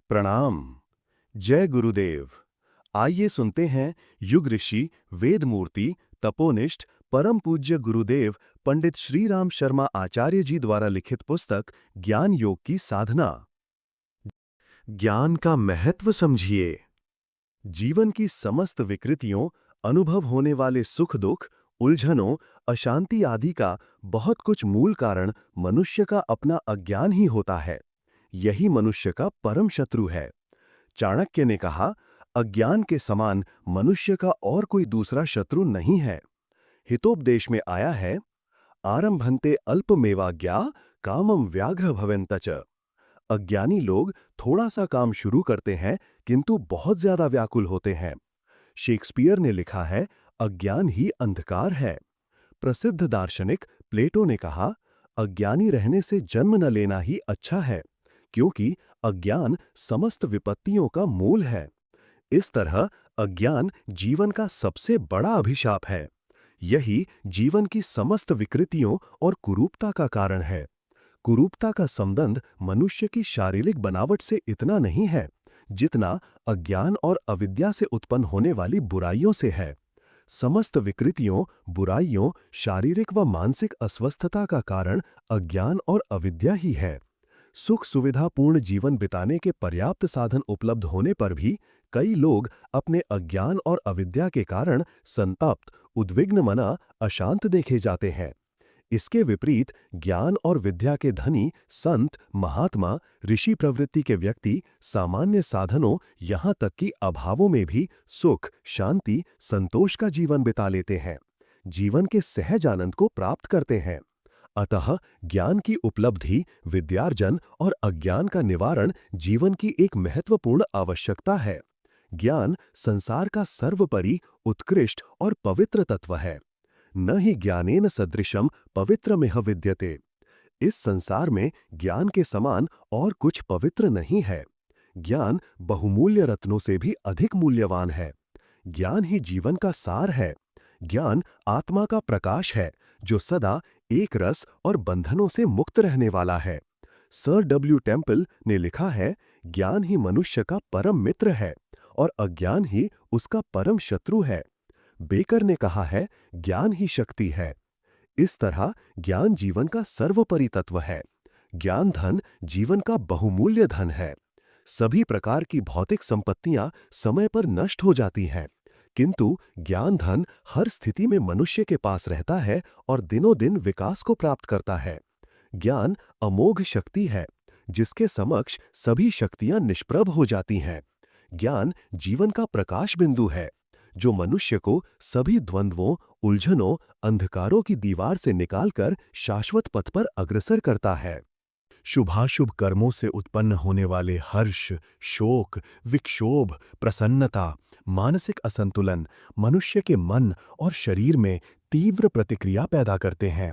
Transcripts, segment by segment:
प्रणाम। जय गुरुदेव। आइए सुनते हैं युग ऋषि, वेद मूर्ति, तपोनिष्ठ, परम पूज्य गुरुदेव पंडित श्री राम शर्मा आचार्य जी द्वारा लिखित पुस्तक ज्ञान योग की साधना। ज्ञान का महत्व समझिए। जीवन की समस्त विकृतियों, अनुभव होने वाले सुख दुख, उलझनों, अशांति आदि का बहुत कुछ मूल कारण मनुष्य का अपना अज्ञान ही होता है। यही मनुष्य का परम शत्रु है। चाणक्य ने कहा, अज्ञान के समान मनुष्य का और कोई दूसरा शत्रु नहीं है। हितोपदेश में आया है, आरंभन्ते अल्पमेवाज्ञा कामम व्याघ्र भवेन्त च। अज्ञानी लोग थोड़ा सा काम शुरू करते हैं किंतु बहुत ज्यादा व्याकुल होते हैं। शेक्सपियर ने लिखा है, अज्ञान ही अंधकार है। प्रसिद्ध दार्शनिक प्लेटो ने कहा, अज्ञानी रहने से जन्म न लेना ही अच्छा है, क्योंकि अज्ञान समस्त विपत्तियों का मूल है। इस तरह अज्ञान जीवन का सबसे बड़ा अभिशाप है। यही जीवन की समस्त विकृतियों और कुरूपता का कारण है। कुरूपता का संबंध मनुष्य की शारीरिक बनावट से इतना नहीं है, जितना अज्ञान और अविद्या से उत्पन्न होने वाली बुराइयों से है। समस्त विकृतियों, बुराइयों, शारीरिक व मानसिक अस्वस्थता का कारण अज्ञान और अविद्या ही है। सुख सुविधापूर्ण जीवन बिताने के पर्याप्त साधन उपलब्ध होने पर भी कई लोग अपने अज्ञान और अविद्या के कारण संतप्त, उद्विग्न मना, अशांत देखे जाते हैं। इसके विपरीत ज्ञान और विद्या के धनी संत, महात्मा, ऋषि प्रवृत्ति के व्यक्ति सामान्य साधनों, यहाँ तक कि अभावों में भी सुख, शांति, संतोष का जीवन बिता लेते हैं। जीवन के सहज आनंद को प्राप्त करते हैं। अतः ज्ञान की उपलब्धि, विद्यार्जन और अज्ञान का निवारण जीवन की एक महत्वपूर्ण आवश्यकता है। ज्ञान संसार का सर्वोपरि, उत्कृष्ट और पवित्र तत्व है। न ही ज्ञानेन सदृशम पवित्रमिह विद्यते। इस संसार में ज्ञान के समान और कुछ पवित्र नहीं है। ज्ञान बहुमूल्य रत्नों से भी अधिक मूल्यवान है। ज्ञान ही जीवन का सार है। ज्ञान आत्मा का प्रकाश है, जो सदा एक रस और बंधनों से मुक्त रहने वाला है। सर डब्ल्यू टेम्पल ने लिखा है, ज्ञान ही मनुष्य का परम मित्र है और अज्ञान ही उसका परम शत्रु है। बेकर ने कहा है, ज्ञान ही शक्ति है। इस तरह ज्ञान जीवन का सर्वोपरि तत्व है। ज्ञान धन जीवन का बहुमूल्य धन है। सभी प्रकार की भौतिक संपत्तियां समय पर नष्ट हो जाती हैं, किंतु ज्ञान धन हर स्थिति में मनुष्य के पास रहता है और दिनों दिन विकास को प्राप्त करता है। ज्ञान अमोघ शक्ति है, जिसके समक्ष सभी शक्तियां निष्प्रभ हो जाती हैं। ज्ञान जीवन का प्रकाश बिंदु है, जो मनुष्य को सभी द्वंद्वों, उलझनों, अंधकारों की दीवार से निकालकर शाश्वत पथ पर अग्रसर करता है। शुभाशुभ कर्मों से उत्पन्न होने वाले हर्ष, शोक, विक्षोभ, प्रसन्नता, मानसिक असंतुलन मनुष्य के मन और शरीर में तीव्र प्रतिक्रिया पैदा करते हैं।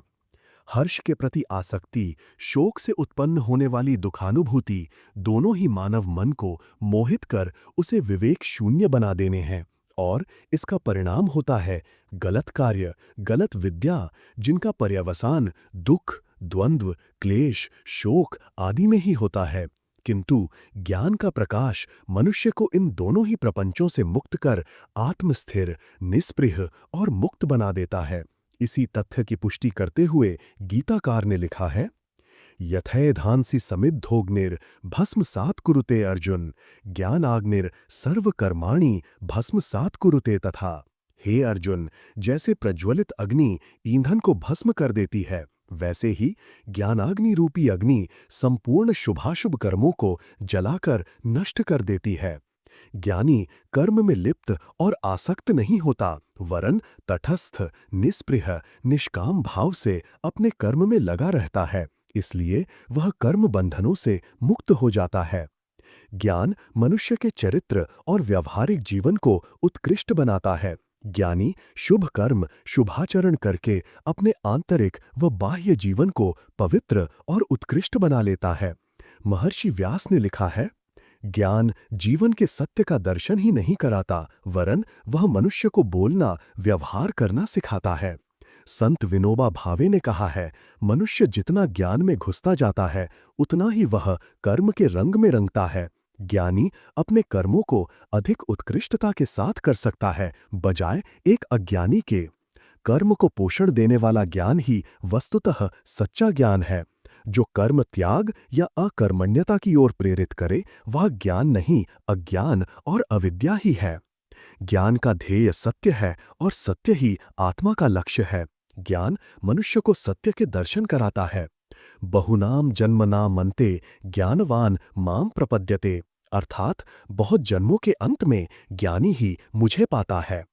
हर्ष के प्रति आसक्ति, शोक से उत्पन्न होने वाली दुखानुभूति दोनों ही मानव मन को मोहित कर उसे विवेक शून्य बना देने हैं, और इसका परिणाम होता है गलत कार्य, गलत विद्या, जिनका पर्यवसान दुख, द्वंद्व, क्लेश, शोक आदि में ही होता है। किंतु ज्ञान का प्रकाश मनुष्य को इन दोनों ही प्रपंचों से मुक्त कर आत्मस्थिर, निस्पृह और मुक्त बना देता है। इसी तथ्य की पुष्टि करते हुए गीताकार ने लिखा है, यथैधांसि समिद्धोग्निर भस्मसात् कुरुते अर्जुन, ज्ञानाग्निर सर्वकर्माणि भस्मसात् कुरुते तथा। हे अर्जुन, जैसे प्रज्वलित अग्नि ईंधन को भस्म कर देती है, वैसे ही ज्ञानाग्नि रूपी अग्नि संपूर्ण शुभाशुभ कर्मों को जलाकर नष्ट कर देती है। ज्ञानी कर्म में लिप्त और आसक्त नहीं होता, वरन तटस्थ, निस्पृह, निष्काम भाव से अपने कर्म में लगा रहता है। इसलिए वह कर्म बंधनों से मुक्त हो जाता है। ज्ञान मनुष्य के चरित्र और व्यवहारिक जीवन को उत्कृष्ट बनाता है। ज्ञानी शुभ कर्म, शुभाचरण करके अपने आंतरिक व बाह्य जीवन को पवित्र और उत्कृष्ट बना लेता है। महर्षि व्यास ने लिखा है, ज्ञान जीवन के सत्य का दर्शन ही नहीं कराता, वरन वह मनुष्य को बोलना, व्यवहार करना सिखाता है। संत विनोबा भावे ने कहा है, मनुष्य जितना ज्ञान में घुसता जाता है, उतना ही वह कर्म के रंग में रंगता है। ज्ञानी अपने कर्मों को अधिक उत्कृष्टता के साथ कर सकता है, बजाय एक अज्ञानी के। कर्म को पोषण देने वाला ज्ञान ही वस्तुतः सच्चा ज्ञान है। जो कर्म त्याग या अकर्मण्यता की ओर प्रेरित करे, वह ज्ञान नहीं, अज्ञान और अविद्या ही है। ज्ञान का ध्येय सत्य है और सत्य ही आत्मा का लक्ष्य है। ज्ञान मनुष्य को सत्य के दर्शन कराता है। बहुनाम जन्मनाम अन्ते ज्ञानवान माम प्रपद्यते, अर्थात बहुत जन्मों के अंत में ज्ञानी ही मुझे पाता है।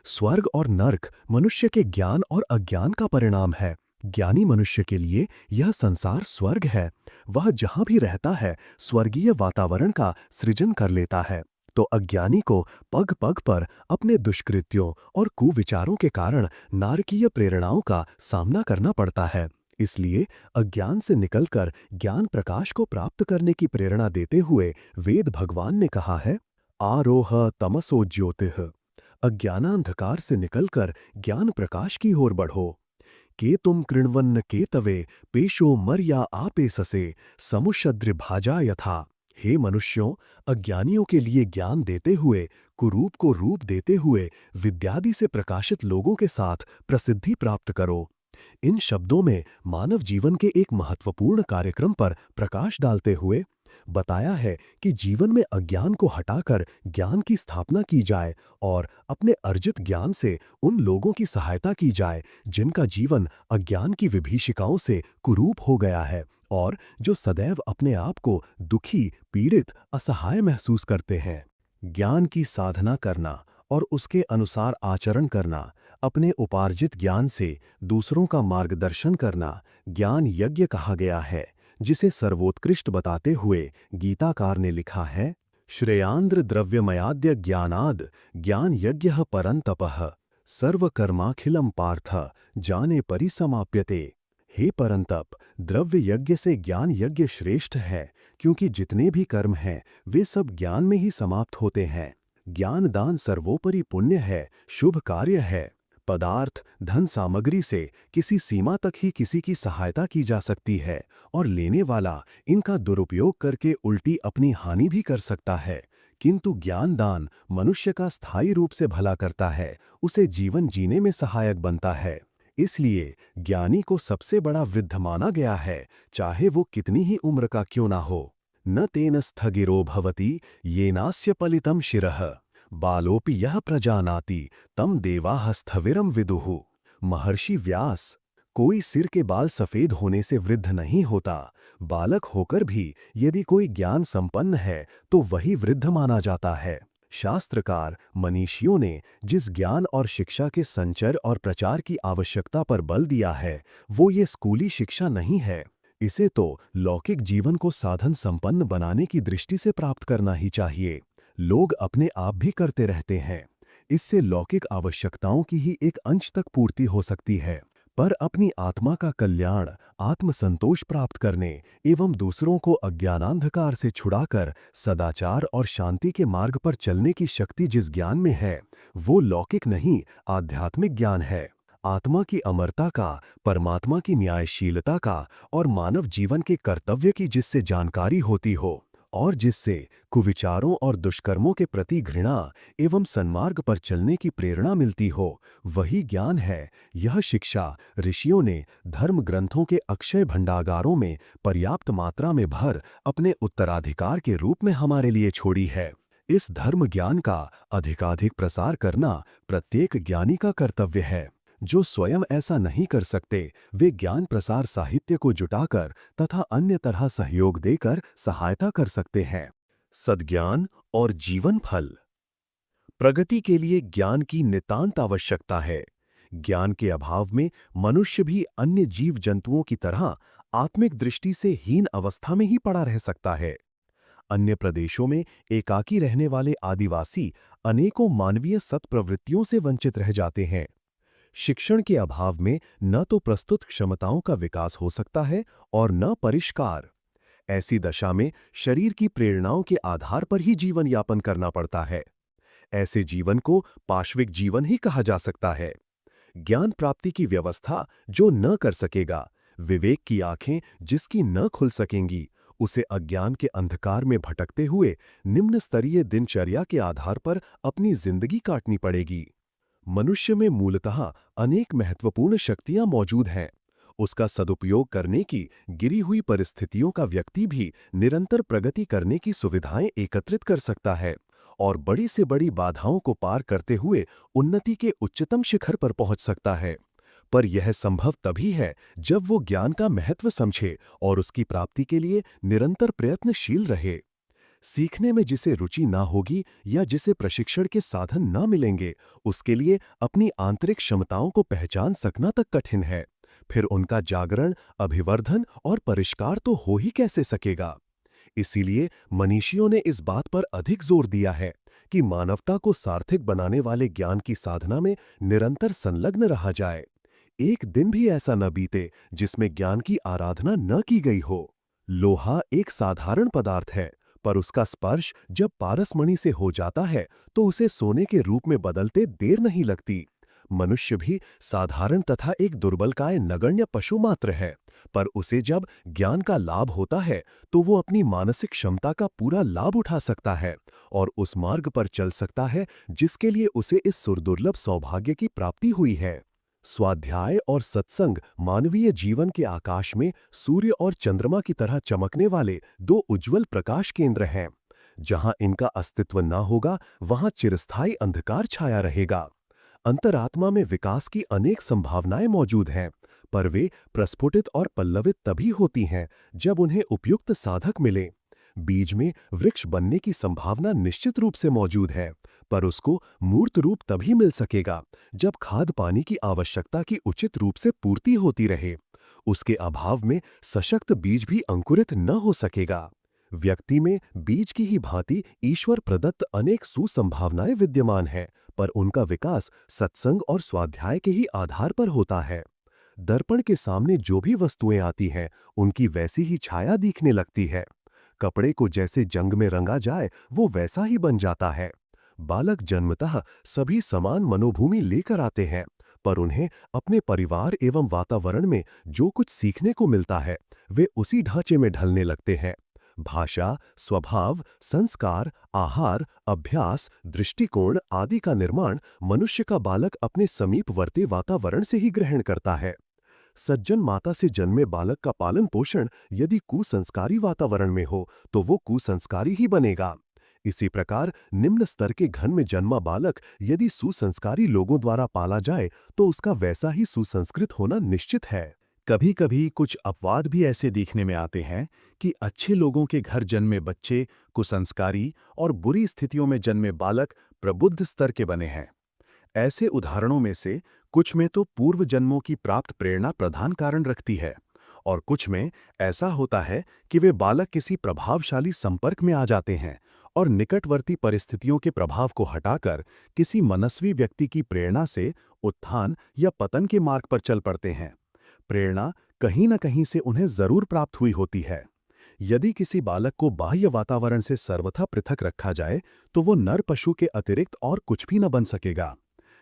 स्वर्ग और नर्क मनुष्य के ज्ञान और अज्ञान का परिणाम है। ज्ञानी मनुष्य के लिए यह संसार स्वर्ग है। वह जहां भी रहता है स्वर्गीय वातावरण का सृजन कर लेता है। तो अज्ञानी को पग पग पर अपने दुष्कृत्यों और कुविचारों के कारण नारकीय प्रेरणाओं का सामना करना पड़ता है। इसलिए अज्ञान से निकलकर ज्ञान प्रकाश को प्राप्त करने की प्रेरणा देते हुए वेद भगवान ने कहा है, आरोह तमसो ज्योतिः, अज्ञानांधकार से निकलकर ज्ञान प्रकाश की ओर बढ़ो। के तुम कृण्वन्न के तवे पेशो मर्या आपे ससे समुशद्र भाजा यथा। हे मनुष्यों, अज्ञानियों के लिए ज्ञान देते हुए, कुरूप को रूप देते हुए विद्यादि से प्रकाशित लोगों के साथ प्रसिद्धि प्राप्त करो। इन शब्दों में मानव जीवन के एक महत्वपूर्ण कार्यक्रम पर प्रकाश डालते हुए बताया है कि जीवन में अज्ञान को हटाकर ज्ञान की स्थापना की जाए और अपने अर्जित ज्ञान से उन लोगों की सहायता की जाए जिनका जीवन अज्ञान की विभीषिकाओं से कुरूप हो गया है और जो सदैव अपने आप को दुखी, पीड़ित, असहाय महसूस करते हैं। ज्ञान की साधना करना और उसके अनुसार आचरण करना, अपने उपार्जित ज्ञान से दूसरों का मार्गदर्शन करना ज्ञान यज्ञ कहा गया है, जिसे सर्वोत्कृष्ट बताते हुए गीताकार ने लिखा है, श्रेयांद्र द्रव्यमयाद्य ज्ञानाद ज्ञान यज्ञ परंतपः सर्वकर्माखिलम पार्थ जाने परिसमाप्यते। हे परंतप, द्रव्य यज्ञ से ज्ञान यज्ञ श्रेष्ठ है, क्योंकि जितने भी कर्म हैं वे सब ज्ञान में ही समाप्त होते हैं। ज्ञान दान सर्वोपरि पुण्य है, शुभ कार्य है। पदार्थ, धन सामग्री से किसी सीमा तक ही किसी की सहायता की जा सकती है और लेने वाला इनका दुरुपयोग करके उल्टी अपनी हानि भी कर सकता है, किंतु ज्ञान दान मनुष्य का स्थायी रूप से भला करता है, उसे जीवन जीने में सहायक बनता है। इसलिए ज्ञानी को सबसे बड़ा वृद्ध माना गया है, चाहे वो कितनी ही उम्र का क्यों ना हो। न तेन स्थगिरो भवति येनास्य पलितम शिरः बालोपि यह प्रजानाति तम देवाः स्थविरम विदुः। महर्षि व्यास, कोई सिर के बाल सफेद होने से वृद्ध नहीं होता। बालक होकर भी यदि कोई ज्ञान संपन्न है तो वही वृद्ध माना जाता है। शास्त्रकार मनीषियों ने जिस ज्ञान और शिक्षा के संचर और प्रचार की आवश्यकता पर बल दिया है, वो ये स्कूली शिक्षा नहीं है। इसे तो लौकिक जीवन को साधन संपन्न बनाने की दृष्टि से प्राप्त करना ही चाहिए। लोग अपने आप भी करते रहते हैं। इससे लौकिक आवश्यकताओं की ही एक अंश तक पूर्ति हो सकती है, पर अपनी आत्मा का कल्याण, आत्मसंतोष प्राप्त करने एवं दूसरों को अज्ञानांधकार से छुड़ाकर सदाचार और शांति के मार्ग पर चलने की शक्ति जिस ज्ञान में है, वो लौकिक नहीं, आध्यात्मिक ज्ञान है। आत्मा की अमरता का, परमात्मा की न्यायशीलता का और मानव जीवन के कर्तव्य की जिससे जानकारी होती हो और जिससे कुविचारों और दुष्कर्मों के प्रति घृणा एवं सन्मार्ग पर चलने की प्रेरणा मिलती हो, वही ज्ञान है। यह शिक्षा ऋषियों ने धर्म ग्रंथों के अक्षय भंडागारों में पर्याप्त मात्रा में भर अपने उत्तराधिकार के रूप में हमारे लिए छोड़ी है। इस धर्म ज्ञान का अधिकाधिक प्रसार करना प्रत्येक ज्ञानी का कर्तव्य है। जो स्वयं ऐसा नहीं कर सकते, वे ज्ञान प्रसार साहित्य को जुटाकर तथा अन्य तरह सहयोग देकर सहायता कर सकते हैं। सद्ज्ञान और जीवन फल। प्रगति के लिए ज्ञान की नितांत आवश्यकता है। ज्ञान के अभाव में मनुष्य भी अन्य जीव जंतुओं की तरह आत्मिक दृष्टि से हीन अवस्था में ही पड़ा रह सकता है। अन्य प्रदेशों में एकाकी रहने वाले आदिवासी अनेकों मानवीय सत्प्रवृत्तियों से वंचित रह जाते हैं। शिक्षण के अभाव में न तो प्रस्तुत क्षमताओं का विकास हो सकता है और न परिष्कार। ऐसी दशा में शरीर की प्रेरणाओं के आधार पर ही जीवन यापन करना पड़ता है। ऐसे जीवन को पाश्विक जीवन ही कहा जा सकता है। ज्ञान प्राप्ति की व्यवस्था जो न कर सकेगा, विवेक की आंखें जिसकी न खुल सकेंगी, उसे अज्ञान के अंधकार में भटकते हुए निम्न स्तरीय दिनचर्या के आधार पर अपनी जिंदगी काटनी पड़ेगी। मनुष्य में मूलतः अनेक महत्वपूर्ण शक्तियां मौजूद हैं। उसका सदुपयोग करने की गिरी हुई परिस्थितियों का व्यक्ति भी निरंतर प्रगति करने की सुविधाएं एकत्रित कर सकता है और बड़ी से बड़ी बाधाओं को पार करते हुए उन्नति के उच्चतम शिखर पर पहुंच सकता है। पर यह संभव तभी है जब वो ज्ञान का महत्व समझे और उसकी प्राप्ति के लिए निरंतर प्रयत्नशील रहे। सीखने में जिसे रुचि ना होगी या जिसे प्रशिक्षण के साधन ना मिलेंगे, उसके लिए अपनी आंतरिक क्षमताओं को पहचान सकना तक कठिन है। फिर उनका जागरण, अभिवर्धन और परिष्कार तो हो ही कैसे सकेगा। इसीलिए मनीषियों ने इस बात पर अधिक जोर दिया है कि मानवता को सार्थक बनाने वाले ज्ञान की साधना में निरंतर संलग्न रहा जाए। एक दिन भी ऐसा न बीते जिसमें ज्ञान की आराधना न की गई हो। लोहा एक साधारण पदार्थ है, पर उसका स्पर्श जब पारसमणि से हो जाता है तो उसे सोने के रूप में बदलते देर नहीं लगती। मनुष्य भी साधारण तथा एक दुर्बलकाय नगण्य पशु मात्र है, पर उसे जब ज्ञान का लाभ होता है तो वो अपनी मानसिक क्षमता का पूरा लाभ उठा सकता है और उस मार्ग पर चल सकता है जिसके लिए उसे इस सुरदुर्लभ सौभाग्य की प्राप्ति हुई है। स्वाध्याय और सत्संग मानवीय जीवन के आकाश में सूर्य और चंद्रमा की तरह चमकने वाले दो उज्जवल प्रकाश केंद्र हैं। जहां इनका अस्तित्व न होगा, वहां चिरस्थायी अंधकार छाया रहेगा। अंतरात्मा में विकास की अनेक संभावनाएं मौजूद हैं, पर वे प्रस्फुटित और पल्लवित तभी होती हैं जब उन्हें उपयुक्त साधक मिले। बीज में वृक्ष बनने की संभावना निश्चित रूप से मौजूद है, पर उसको मूर्त रूप तभी मिल सकेगा जब खाद पानी की आवश्यकता की उचित रूप से पूर्ति होती रहे। उसके अभाव में सशक्त बीज भी अंकुरित न हो सकेगा। व्यक्ति में बीज की ही भांति ईश्वर प्रदत्त अनेक सुसंभावनाएं विद्यमान हैं, पर उनका विकास सत्संग और स्वाध्याय के ही आधार पर होता है। दर्पण के सामने जो भी वस्तुएं आती हैं, उनकी वैसी ही छाया दिखने लगती है। कपड़े को जैसे जंग में रंगा जाए, वो वैसा ही बन जाता है। बालक जन्मतः सभी समान मनोभूमि लेकर आते हैं, पर उन्हें अपने परिवार एवं वातावरण में जो कुछ सीखने को मिलता है, वे उसी ढांचे में ढलने लगते हैं। भाषा, स्वभाव, संस्कार, आहार, अभ्यास, दृष्टिकोण आदि का निर्माण मनुष्य का बालक अपने समीपवर्ती वातावरण से ही ग्रहण करता है। सज्जन माता से जन्मे बालक का पालन पोषण यदि कुसंस्कारी वातावरण में हो तो वो कुसंस्कारी ही बनेगा। इसी प्रकार निम्न स्तर के घन में जन्मा बालक यदि सुसंस्कारी लोगों द्वारा पाला जाए तो उसका वैसा ही सुसंस्कृत होना निश्चित है। कभी कभी कुछ अपवाद भी ऐसे देखने में आते हैं कि अच्छे लोगों के घर जन्मे बच्चे कुसंस्कारी और बुरी स्थितियों में जन्मे बालक प्रबुद्ध स्तर के बने हैं। ऐसे उदाहरणों में से कुछ में तो पूर्व जन्मों की प्राप्त प्रेरणा प्रधान कारण रखती है और कुछ में ऐसा होता है कि वे बालक किसी प्रभावशाली संपर्क में आ जाते हैं और निकटवर्ती परिस्थितियों के प्रभाव को हटाकर किसी मनस्वी व्यक्ति की प्रेरणा से उत्थान या पतन के मार्ग पर चल पड़ते हैं। प्रेरणा कहीं न कहीं से उन्हें जरूर प्राप्त हुई होती है। यदि किसी बालक को बाह्य वातावरण से सर्वथा पृथक रखा जाए तो वो नर पशु के अतिरिक्त और कुछ भी न बन सकेगा।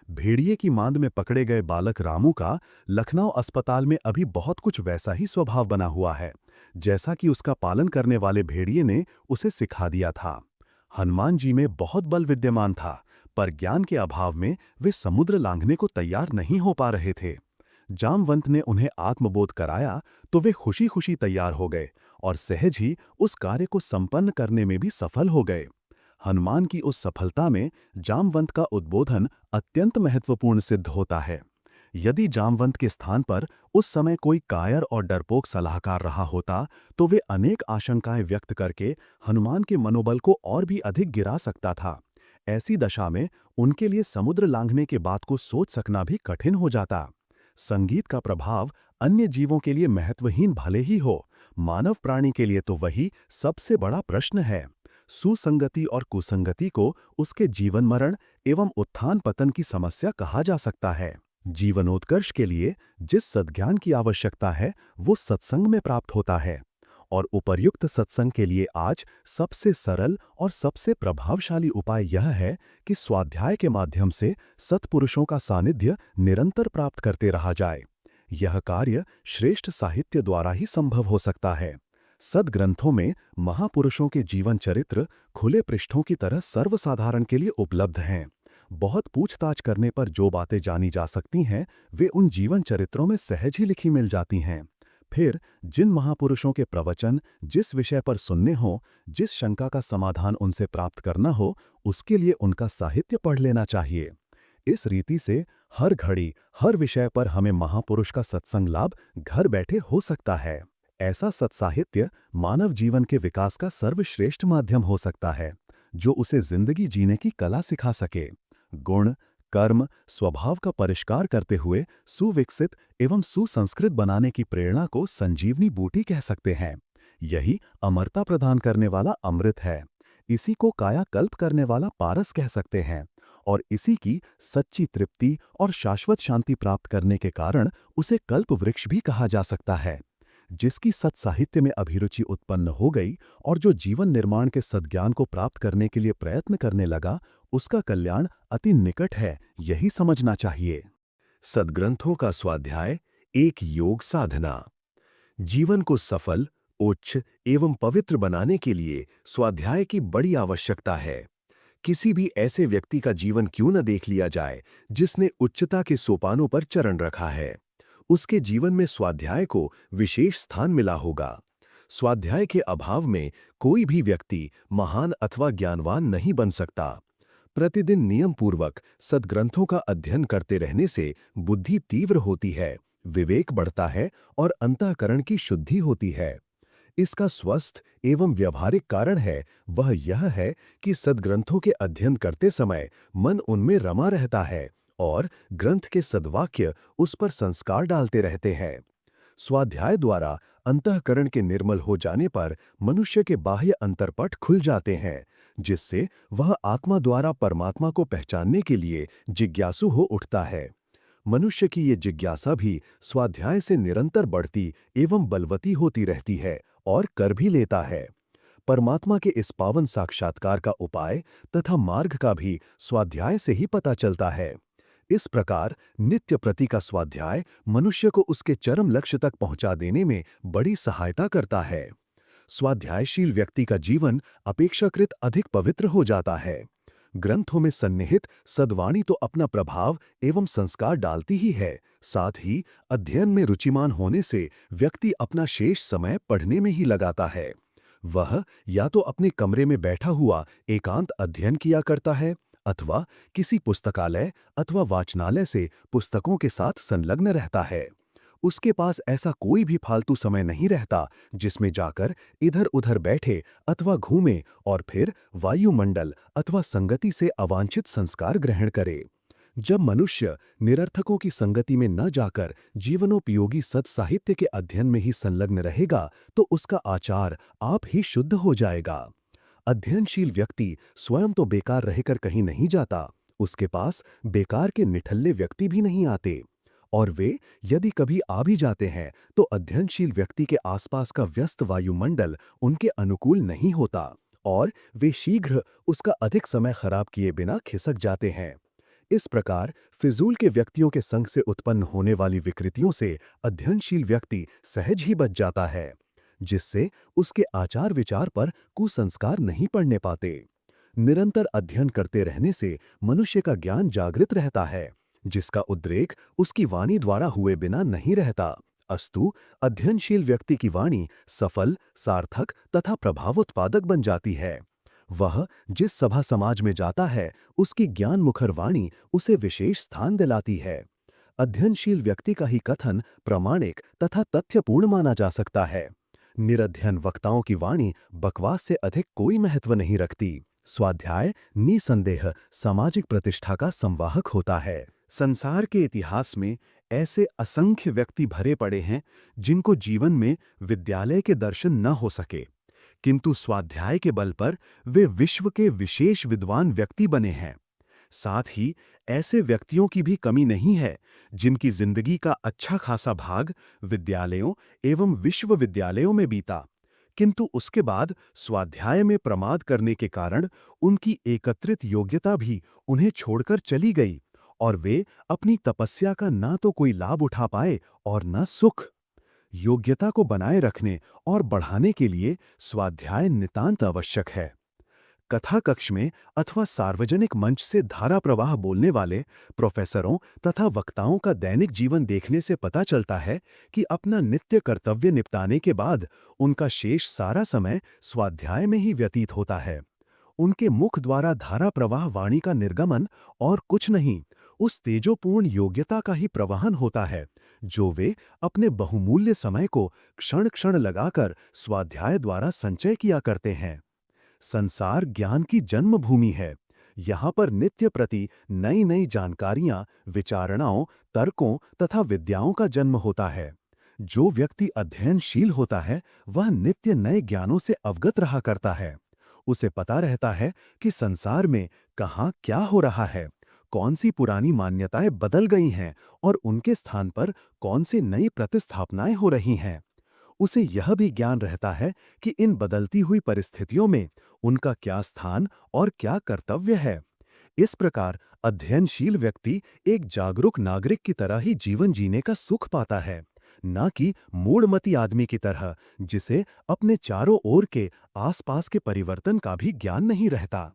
भेड़िए की मांद में पकड़े गए बालक रामू का लखनऊ अस्पताल में अभी बहुत कुछ वैसा ही स्वभाव बना हुआ है जैसा कि उसका पालन करने वाले भेड़िए ने उसे सिखा दिया था। हनुमान जी में बहुत बल विद्यमान था, पर ज्ञान के अभाव में वे समुद्र लांघने को तैयार नहीं हो पा रहे थे। जामवंत ने उन्हें आत्मबोध कराया तो वे खुशी खुशी तैयार हो गए और सहज ही उस कार्य को संपन्न करने में भी सफल हो गए। हनुमान की उस सफलता में जामवंत का उद्बोधन अत्यंत महत्वपूर्ण सिद्ध होता है। यदि जामवंत के स्थान पर उस समय कोई कायर और डरपोक सलाहकार रहा होता तो वे अनेक आशंकाएं व्यक्त करके हनुमान के मनोबल को और भी अधिक गिरा सकता था। ऐसी दशा में उनके लिए समुद्र लांघने के बात को सोच सकना भी कठिन हो जाता। संगीत का प्रभाव अन्य जीवों के लिए महत्वहीन भले ही हो, मानव प्राणी के लिए तो वही सबसे बड़ा प्रश्न है। सुसंगति और कुसंगति को उसके जीवन मरण एवं उत्थान पतन की समस्या कहा जा सकता है। जीवनोत्कर्ष के लिए जिस सद्ज्ञान की आवश्यकता है वो सत्संग में प्राप्त होता है और उपर्युक्त सत्संग के लिए आज सबसे सरल और सबसे प्रभावशाली उपाय यह है कि स्वाध्याय के माध्यम से सत्पुरुषों का सानिध्य निरंतर प्राप्त करते रहा जाए। यह कार्य श्रेष्ठ साहित्य द्वारा ही संभव हो सकता है। सद्ग्रंथों में महापुरुषों के जीवन चरित्र खुले पृष्ठों की तरह सर्वसाधारण के लिए उपलब्ध हैं। बहुत पूछताछ करने पर जो बातें जानी जा सकती हैं, वे उन जीवन चरित्रों में सहज ही लिखी मिल जाती हैं। फिर जिन महापुरुषों के प्रवचन जिस विषय पर सुनने हों, जिस शंका का समाधान उनसे प्राप्त करना हो, उसके लिए उनका साहित्य पढ़ लेना चाहिए। इस रीति से हर घड़ी हर विषय पर हमें महापुरुष का सत्संग लाभ घर बैठे हो सकता है। ऐसा सत्साहित्य मानव जीवन के विकास का सर्वश्रेष्ठ माध्यम हो सकता है, जो उसे जिंदगी जीने की कला सिखा सके। गुण, कर्म, स्वभाव का परिष्कार करते हुए सुविकसित एवं सुसंस्कृत बनाने की प्रेरणा को संजीवनी बूटी कह सकते हैं। यही अमरता प्रदान करने वाला अमृत है। इसी को कायाकल्प करने वाला पारस कह सकते हैं। और इसी की सच्ची तृप्ति और शाश्वत शांति प्राप्त करने के कारण उसे कल्प वृक्ष भी कहा जा सकता है। जिसकी सत्साहित्य में अभिरुचि उत्पन्न हो गई और जो जीवन निर्माण के सद्ज्ञान को प्राप्त करने के लिए प्रयत्न करने लगा, उसका कल्याण अति निकट है, यही समझना चाहिए। सद्ग्रंथों का स्वाध्याय एक योग साधना। जीवन को सफल, उच्च एवं पवित्र बनाने के लिए स्वाध्याय की बड़ी आवश्यकता है। किसी भी ऐसे व्यक्ति का जीवन क्यों न देख लिया जाए जिसने उच्चता के सोपानों पर चरण रखा है, उसके जीवन में स्वाध्याय को विशेष स्थान मिला होगा। स्वाध्याय के अभाव में कोई भी व्यक्ति महान अथवा ज्ञानवान नहीं बन सकता। प्रतिदिन नियम पूर्वक सद्ग्रंथों का अध्ययन करते रहने से बुद्धि तीव्र होती है, विवेक बढ़ता है और अंतःकरण की शुद्धि होती है। इसका स्वस्थ एवं व्यवहारिक कारण है वह यह है कि सद्ग्रंथों के अध्ययन करते समय मन उनमें रमा रहता है और ग्रंथ के सद्वाक्य उस पर संस्कार डालते रहते हैं। स्वाध्याय द्वारा अंतःकरण के निर्मल हो जाने पर मनुष्य के बाह्य अंतर्पट खुल जाते हैं, जिससे वह आत्मा द्वारा परमात्मा को पहचानने के लिए जिज्ञासु हो उठता है। मनुष्य की ये जिज्ञासा भी स्वाध्याय से निरंतर बढ़ती एवं बलवती होती रहती है और कर भी लेता है। परमात्मा के इस पावन साक्षात्कार का उपाय तथा मार्ग का भी स्वाध्याय से ही पता चलता है। इस प्रकार नित्य प्रति का स्वाध्याय मनुष्य को उसके चरम लक्ष्य तक पहुंचा देने में बड़ी सहायता करता है। स्वाध्यायशील व्यक्ति का जीवन अपेक्षाकृत अधिक पवित्र हो जाता है। ग्रंथों में सन्निहित सद्वाणी तो अपना प्रभाव एवं संस्कार डालती ही है, साथ ही अध्ययन में रुचिमान होने से व्यक्ति अपना शेष समय पढ़ने में ही लगाता है। वह या तो अपने कमरे में बैठा हुआ एकांत अध्ययन किया करता है, अथवा किसी पुस्तकालय अथवा वाचनालय से पुस्तकों के साथ संलग्न रहता है। उसके पास ऐसा कोई भी फालतू समय नहीं रहता जिसमें जाकर इधर उधर बैठे अथवा घूमे और फिर वायुमंडल अथवा संगति से अवांछित संस्कार ग्रहण करे। जब मनुष्य निरर्थकों की संगति में न जाकर जीवनोपयोगी सत्साहित्य के अध्ययन में ही संलग्न रहेगा तो उसका आचार आप ही शुद्ध हो जाएगा। अध्ययनशील व्यक्ति स्वयं तो बेकार रहकर कहीं नहीं जाता, उसके पास बेकार के निठल्ले व्यक्ति भी नहीं आते, और वे यदि कभी आ भी जाते हैं तो अध्ययनशील व्यक्ति के आसपास का व्यस्त वायुमंडल उनके अनुकूल नहीं होता और वे शीघ्र उसका अधिक समय खराब किए बिना खिसक जाते हैं। इस प्रकार फिजूल के व्यक्तियों के संग से उत्पन्न होने वाली विकृतियों से अध्ययनशील व्यक्ति सहज ही बच जाता है, जिससे उसके आचार विचार पर कुसंस्कार नहीं पड़ने पाते। निरंतर अध्ययन करते रहने से मनुष्य का ज्ञान जागृत रहता है, जिसका उद्रेक उसकी वाणी द्वारा हुए बिना नहीं रहता। अस्तु अध्ययनशील व्यक्ति की वाणी सफल, सार्थक तथा प्रभावोत्पादक बन जाती है। वह जिस सभा समाज में जाता है उसकी ज्ञान मुखर वाणी उसे विशेष स्थान दिलाती है। अध्ययनशील व्यक्ति का ही कथन प्रामाणिक तथा तथ्यपूर्ण माना जा सकता है। निरध्ययन वक्ताओं की वाणी बकवास से अधिक कोई महत्व नहीं रखती। स्वाध्याय निसंदेह सामाजिक प्रतिष्ठा का संवाहक होता है। संसार के इतिहास में ऐसे असंख्य व्यक्ति भरे पड़े हैं जिनको जीवन में विद्यालय के दर्शन न हो सके, किंतु स्वाध्याय के बल पर वे विश्व के विशेष विद्वान व्यक्ति बने हैं। साथ ही ऐसे व्यक्तियों की भी कमी नहीं है जिनकी जिंदगी का अच्छा खासा भाग विद्यालयों एवं विश्वविद्यालयों में बीता, किंतु उसके बाद स्वाध्याय में प्रमाद करने के कारण उनकी एकत्रित योग्यता भी उन्हें छोड़कर चली गई और वे अपनी तपस्या का ना तो कोई लाभ उठा पाए और न सुख। योग्यता को बनाए रखने और बढ़ाने के लिए स्वाध्याय नितांत आवश्यक है। कथा कक्ष में अथवा सार्वजनिक मंच से धारा प्रवाह बोलने वाले प्रोफेसरों तथा वक्ताओं का दैनिक जीवन देखने से पता चलता है कि अपना नित्य कर्तव्य निपटाने के बाद उनका शेष सारा समय स्वाध्याय में ही व्यतीत होता है। उनके मुख द्वारा धारा प्रवाह वाणी का निर्गमन और कुछ नहीं, उस तेजोपूर्ण योग्यता का ही प्रवहन होता है जो वे अपने बहुमूल्य समय को क्षण क्षण लगाकर स्वाध्याय द्वारा संचय किया करते हैं। संसार ज्ञान की जन्मभूमि है। यहाँ पर नित्य प्रति नई नई जानकारियां, विचारणाओं, तर्कों तथा विद्याओं का जन्म होता है। जो व्यक्ति अध्ययनशील होता है वह नित्य नए ज्ञानों से अवगत रहा करता है। उसे पता रहता है कि संसार में कहाँ क्या हो रहा है, कौन सी पुरानी मान्यताएं बदल गई हैं और उनके स्थान पर कौन सी नई प्रतिस्थापनाएं हो रही हैं। उसे यह भी ज्ञान रहता है कि इन बदलती हुई परिस्थितियों में उनका क्या स्थान और क्या कर्तव्य है। इस प्रकार अध्ययनशील व्यक्ति एक जागरूक नागरिक की तरह ही जीवन जीने का सुख पाता है, न कि मूढ़मती आदमी की तरह जिसे अपने चारों ओर के आसपास के परिवर्तन का भी ज्ञान नहीं रहता।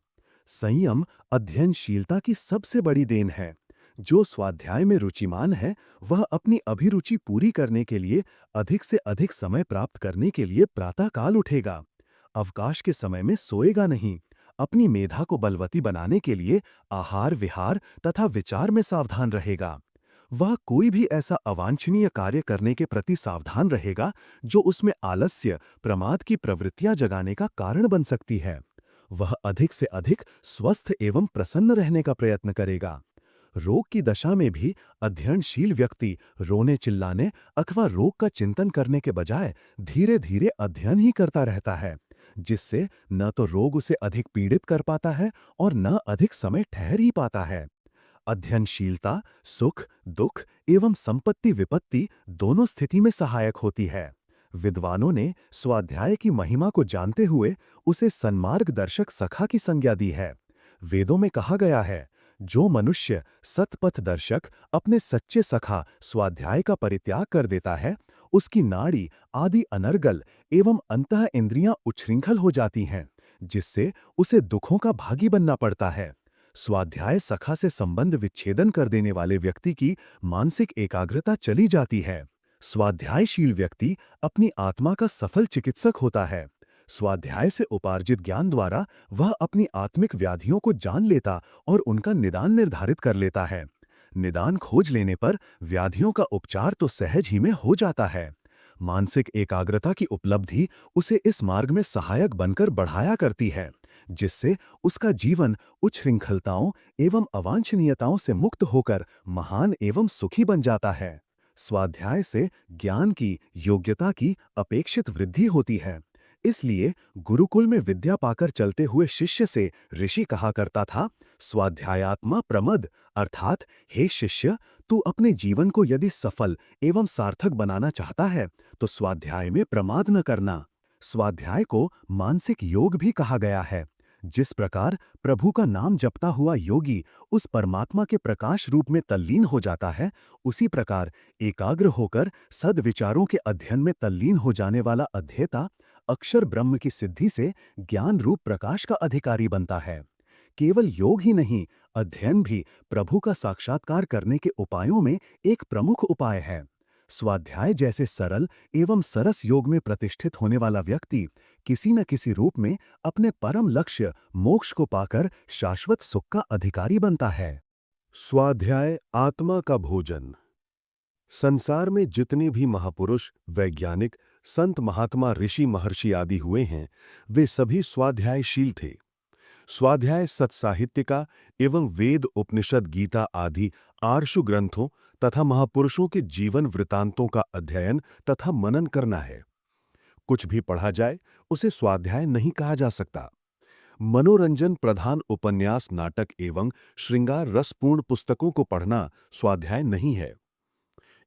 संयम अध्ययनशीलता की सबसे बड़ी देन है। जो स्वाध्याय में रुचिमान है वह अपनी अभिरुचि पूरी करने के लिए अधिक से अधिक समय प्राप्त करने के लिए प्रातःकाल उठेगा। अवकाश के समय में सोएगा नहीं। अपनी मेधा को बलवती बनाने के लिए आहार विहार तथा विचार में सावधान रहेगा। वह कोई भी ऐसा अवांछनीय कार्य करने के प्रति सावधान रहेगा जो उसमें आलस्य, प्रमाद की प्रवृत्तियां जगाने का कारण बन सकती है। वह अधिक से अधिक स्वस्थ एवं प्रसन्न रहने का प्रयत्न करेगा। रोग की दशा में भी अध्ययनशील व्यक्ति रोने चिल्लाने अथवा रोग का चिंतन करने के बजाय धीरे धीरे अध्ययन ही करता रहता है, जिससे न तो रोग उसे अधिक पीड़ित कर पाता है और न अधिक समय ठहर ही पाता है। अध्ययनशीलता सुख दुख एवं संपत्ति विपत्ति दोनों स्थिति में सहायक होती है। विद्वानों ने स्वाध्याय की महिमा को जानते हुए उसे सन्मार्ग दर्शक सखा की संज्ञा दी है। वेदों में कहा गया है, जो मनुष्य सतपथ दर्शक अपने सच्चे सखा स्वाध्याय का परित्याग कर देता है, उसकी नाड़ी आदि अनर्गल एवं अंतः इंद्रियां उच्छृंखल हो जाती हैं, जिससे उसे दुखों का भागी बनना पड़ता है। स्वाध्याय सखा से संबंध विच्छेदन कर देने वाले व्यक्ति की मानसिक एकाग्रता चली जाती है। स्वाध्यायशील व्यक्ति अपनी आत्मा का सफल चिकित्सक होता है। स्वाध्याय से उपार्जित ज्ञान द्वारा वह अपनी आत्मिक व्याधियों को जान लेता और उनका निदान निर्धारित कर लेता है। निदान खोज लेने पर व्याधियों का उपचार तो सहज ही में हो जाता है। मानसिक एकाग्रता की उपलब्धि उसे इस मार्ग में सहायक बनकर बढ़ाया करती है, जिससे उसका जीवन उच्छृंखलताओं एवं अवांछनीयताओं से मुक्त होकर महान एवं सुखी बन जाता है। स्वाध्याय से ज्ञान की, योग्यता की अपेक्षित वृद्धि होती है। इसलिए गुरुकुल में विद्या पाकर चलते हुए शिष्य से ऋषि कहा करता था, स्वाध्यायात्मा प्रमद, अर्थात हे शिष्य, तू अपने जीवन को यदि सफल एवं सार्थक बनाना चाहता है तो स्वाध्याय में प्रमाद न करना। स्वाध्याय को मानसिक योग भी कहा गया है। जिस प्रकार प्रभु का नाम जपता हुआ योगी उस परमात्मा के प्रकाश रूप में तल्लीन हो जाता है, उसी प्रकार एकाग्र होकर सद्विचारों के अध्ययन में तल्लीन हो जाने वाला अध्येता अक्षर ब्रह्म की सिद्धि से ज्ञान रूप प्रकाश का अधिकारी बनता है। केवल योग ही नहीं, अध्ययन भी प्रभु का साक्षात्कार करने के उपायों में एक प्रमुख उपाय है। स्वाध्याय जैसे सरल एवं सरस योग में प्रतिष्ठित होने वाला व्यक्ति किसी न किसी रूप में अपने परम लक्ष्य मोक्ष को पाकर शाश्वत सुख का अधिकारी बनता है। स्वाध्याय आत्मा का भोजन। संसार में जितने भी महापुरुष, वैज्ञानिक, संत, महात्मा, ऋषि, महर्षि आदि हुए हैं, वे सभी स्वाध्यायशील थे। स्वाध्याय सत्साहित्य का एवं वेद, उपनिषद, गीता आदि आर्षु ग्रंथों तथा महापुरुषों के जीवन वृतांतों का अध्ययन तथा मनन करना है। कुछ भी पढ़ा जाए उसे स्वाध्याय नहीं कहा जा सकता। मनोरंजन प्रधान उपन्यास, नाटक एवं श्रृंगार रसपूर्ण पुस्तकों को पढ़ना स्वाध्याय नहीं है।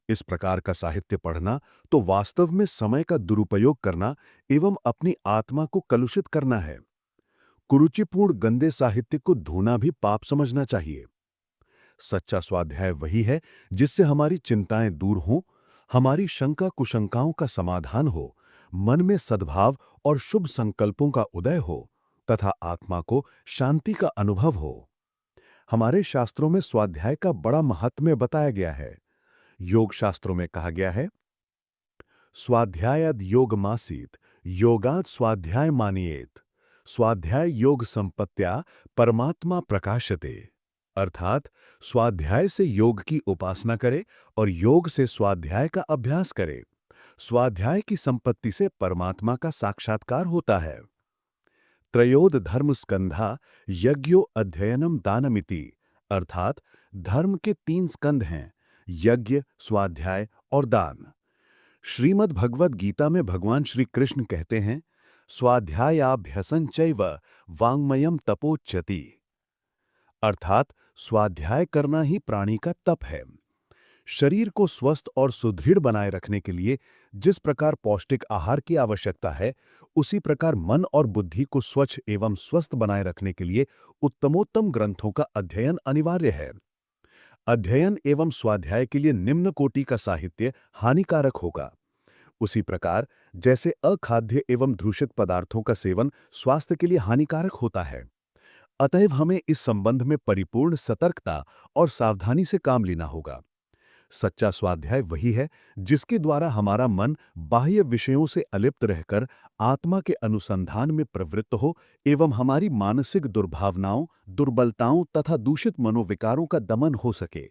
इस प्रकार का साहित्य पढ़ना तो वास्तव में समय का दुरुपयोग करना एवं अपनी आत्मा को कलुषित करना है। कुरुचिपूर्ण गंदे साहित्य को धोना भी पाप समझना चाहिए। सच्चा स्वाध्याय वही है जिससे हमारी चिंताएं दूर हों, हमारी शंका कुशंकाओं का समाधान हो, मन में सद्भाव और शुभ संकल्पों का उदय हो तथा आत्मा को शांति का अनुभव हो। हमारे शास्त्रों में स्वाध्याय का बड़ा महत्व बताया गया है। योग शास्त्रों में कहा गया है, स्वाध्यायद योगमासीत, योगाद स्वाध्याय मानियेत। स्वाध्याय योग संपत्त्या परमात्मा प्रकाशते। अर्थात स्वाध्याय से योग की उपासना करे और योग से स्वाध्याय का अभ्यास करे। स्वाध्याय की संपत्ति से परमात्मा का साक्षात्कार होता है। त्रयोद धर्म स्कंधा यज्ञो अध्ययनम दानमिति। अर्थात धर्म के 3 स्कंध हैं, यज्ञ, स्वाध्याय और दान। श्रीमद् भगवद गीता में भगवान श्री कृष्ण कहते हैं, स्वाध्यायाभ्यसनं चैव वाङ्मयं तपोच्यति। अर्थात स्वाध्याय करना ही प्राणी का तप है। शरीर को स्वस्थ और सुदृढ़ बनाए रखने के लिए जिस प्रकार पौष्टिक आहार की आवश्यकता है, उसी प्रकार मन और बुद्धि को स्वच्छ एवं स्वस्थ बनाए रखने के लिए उत्तमोत्तम ग्रंथों का अध्ययन अनिवार्य है। अध्ययन एवं स्वाध्याय के लिए निम्न कोटि का साहित्य हानिकारक होगा। उसी प्रकार जैसे अखाद्य एवं दूषित पदार्थों का सेवन स्वास्थ्य के लिए हानिकारक होता है, अतएव हमें इस संबंध में परिपूर्ण सतर्कता और सावधानी से काम लेना होगा। सच्चा स्वाध्याय वही है जिसके द्वारा हमारा मन बाह्य विषयों से अलिप्त रहकर आत्मा के अनुसंधान में प्रवृत्त हो एवं हमारी मानसिक दुर्भावनाओं, दुर्बलताओं तथा दूषित मनोविकारों का दमन हो सके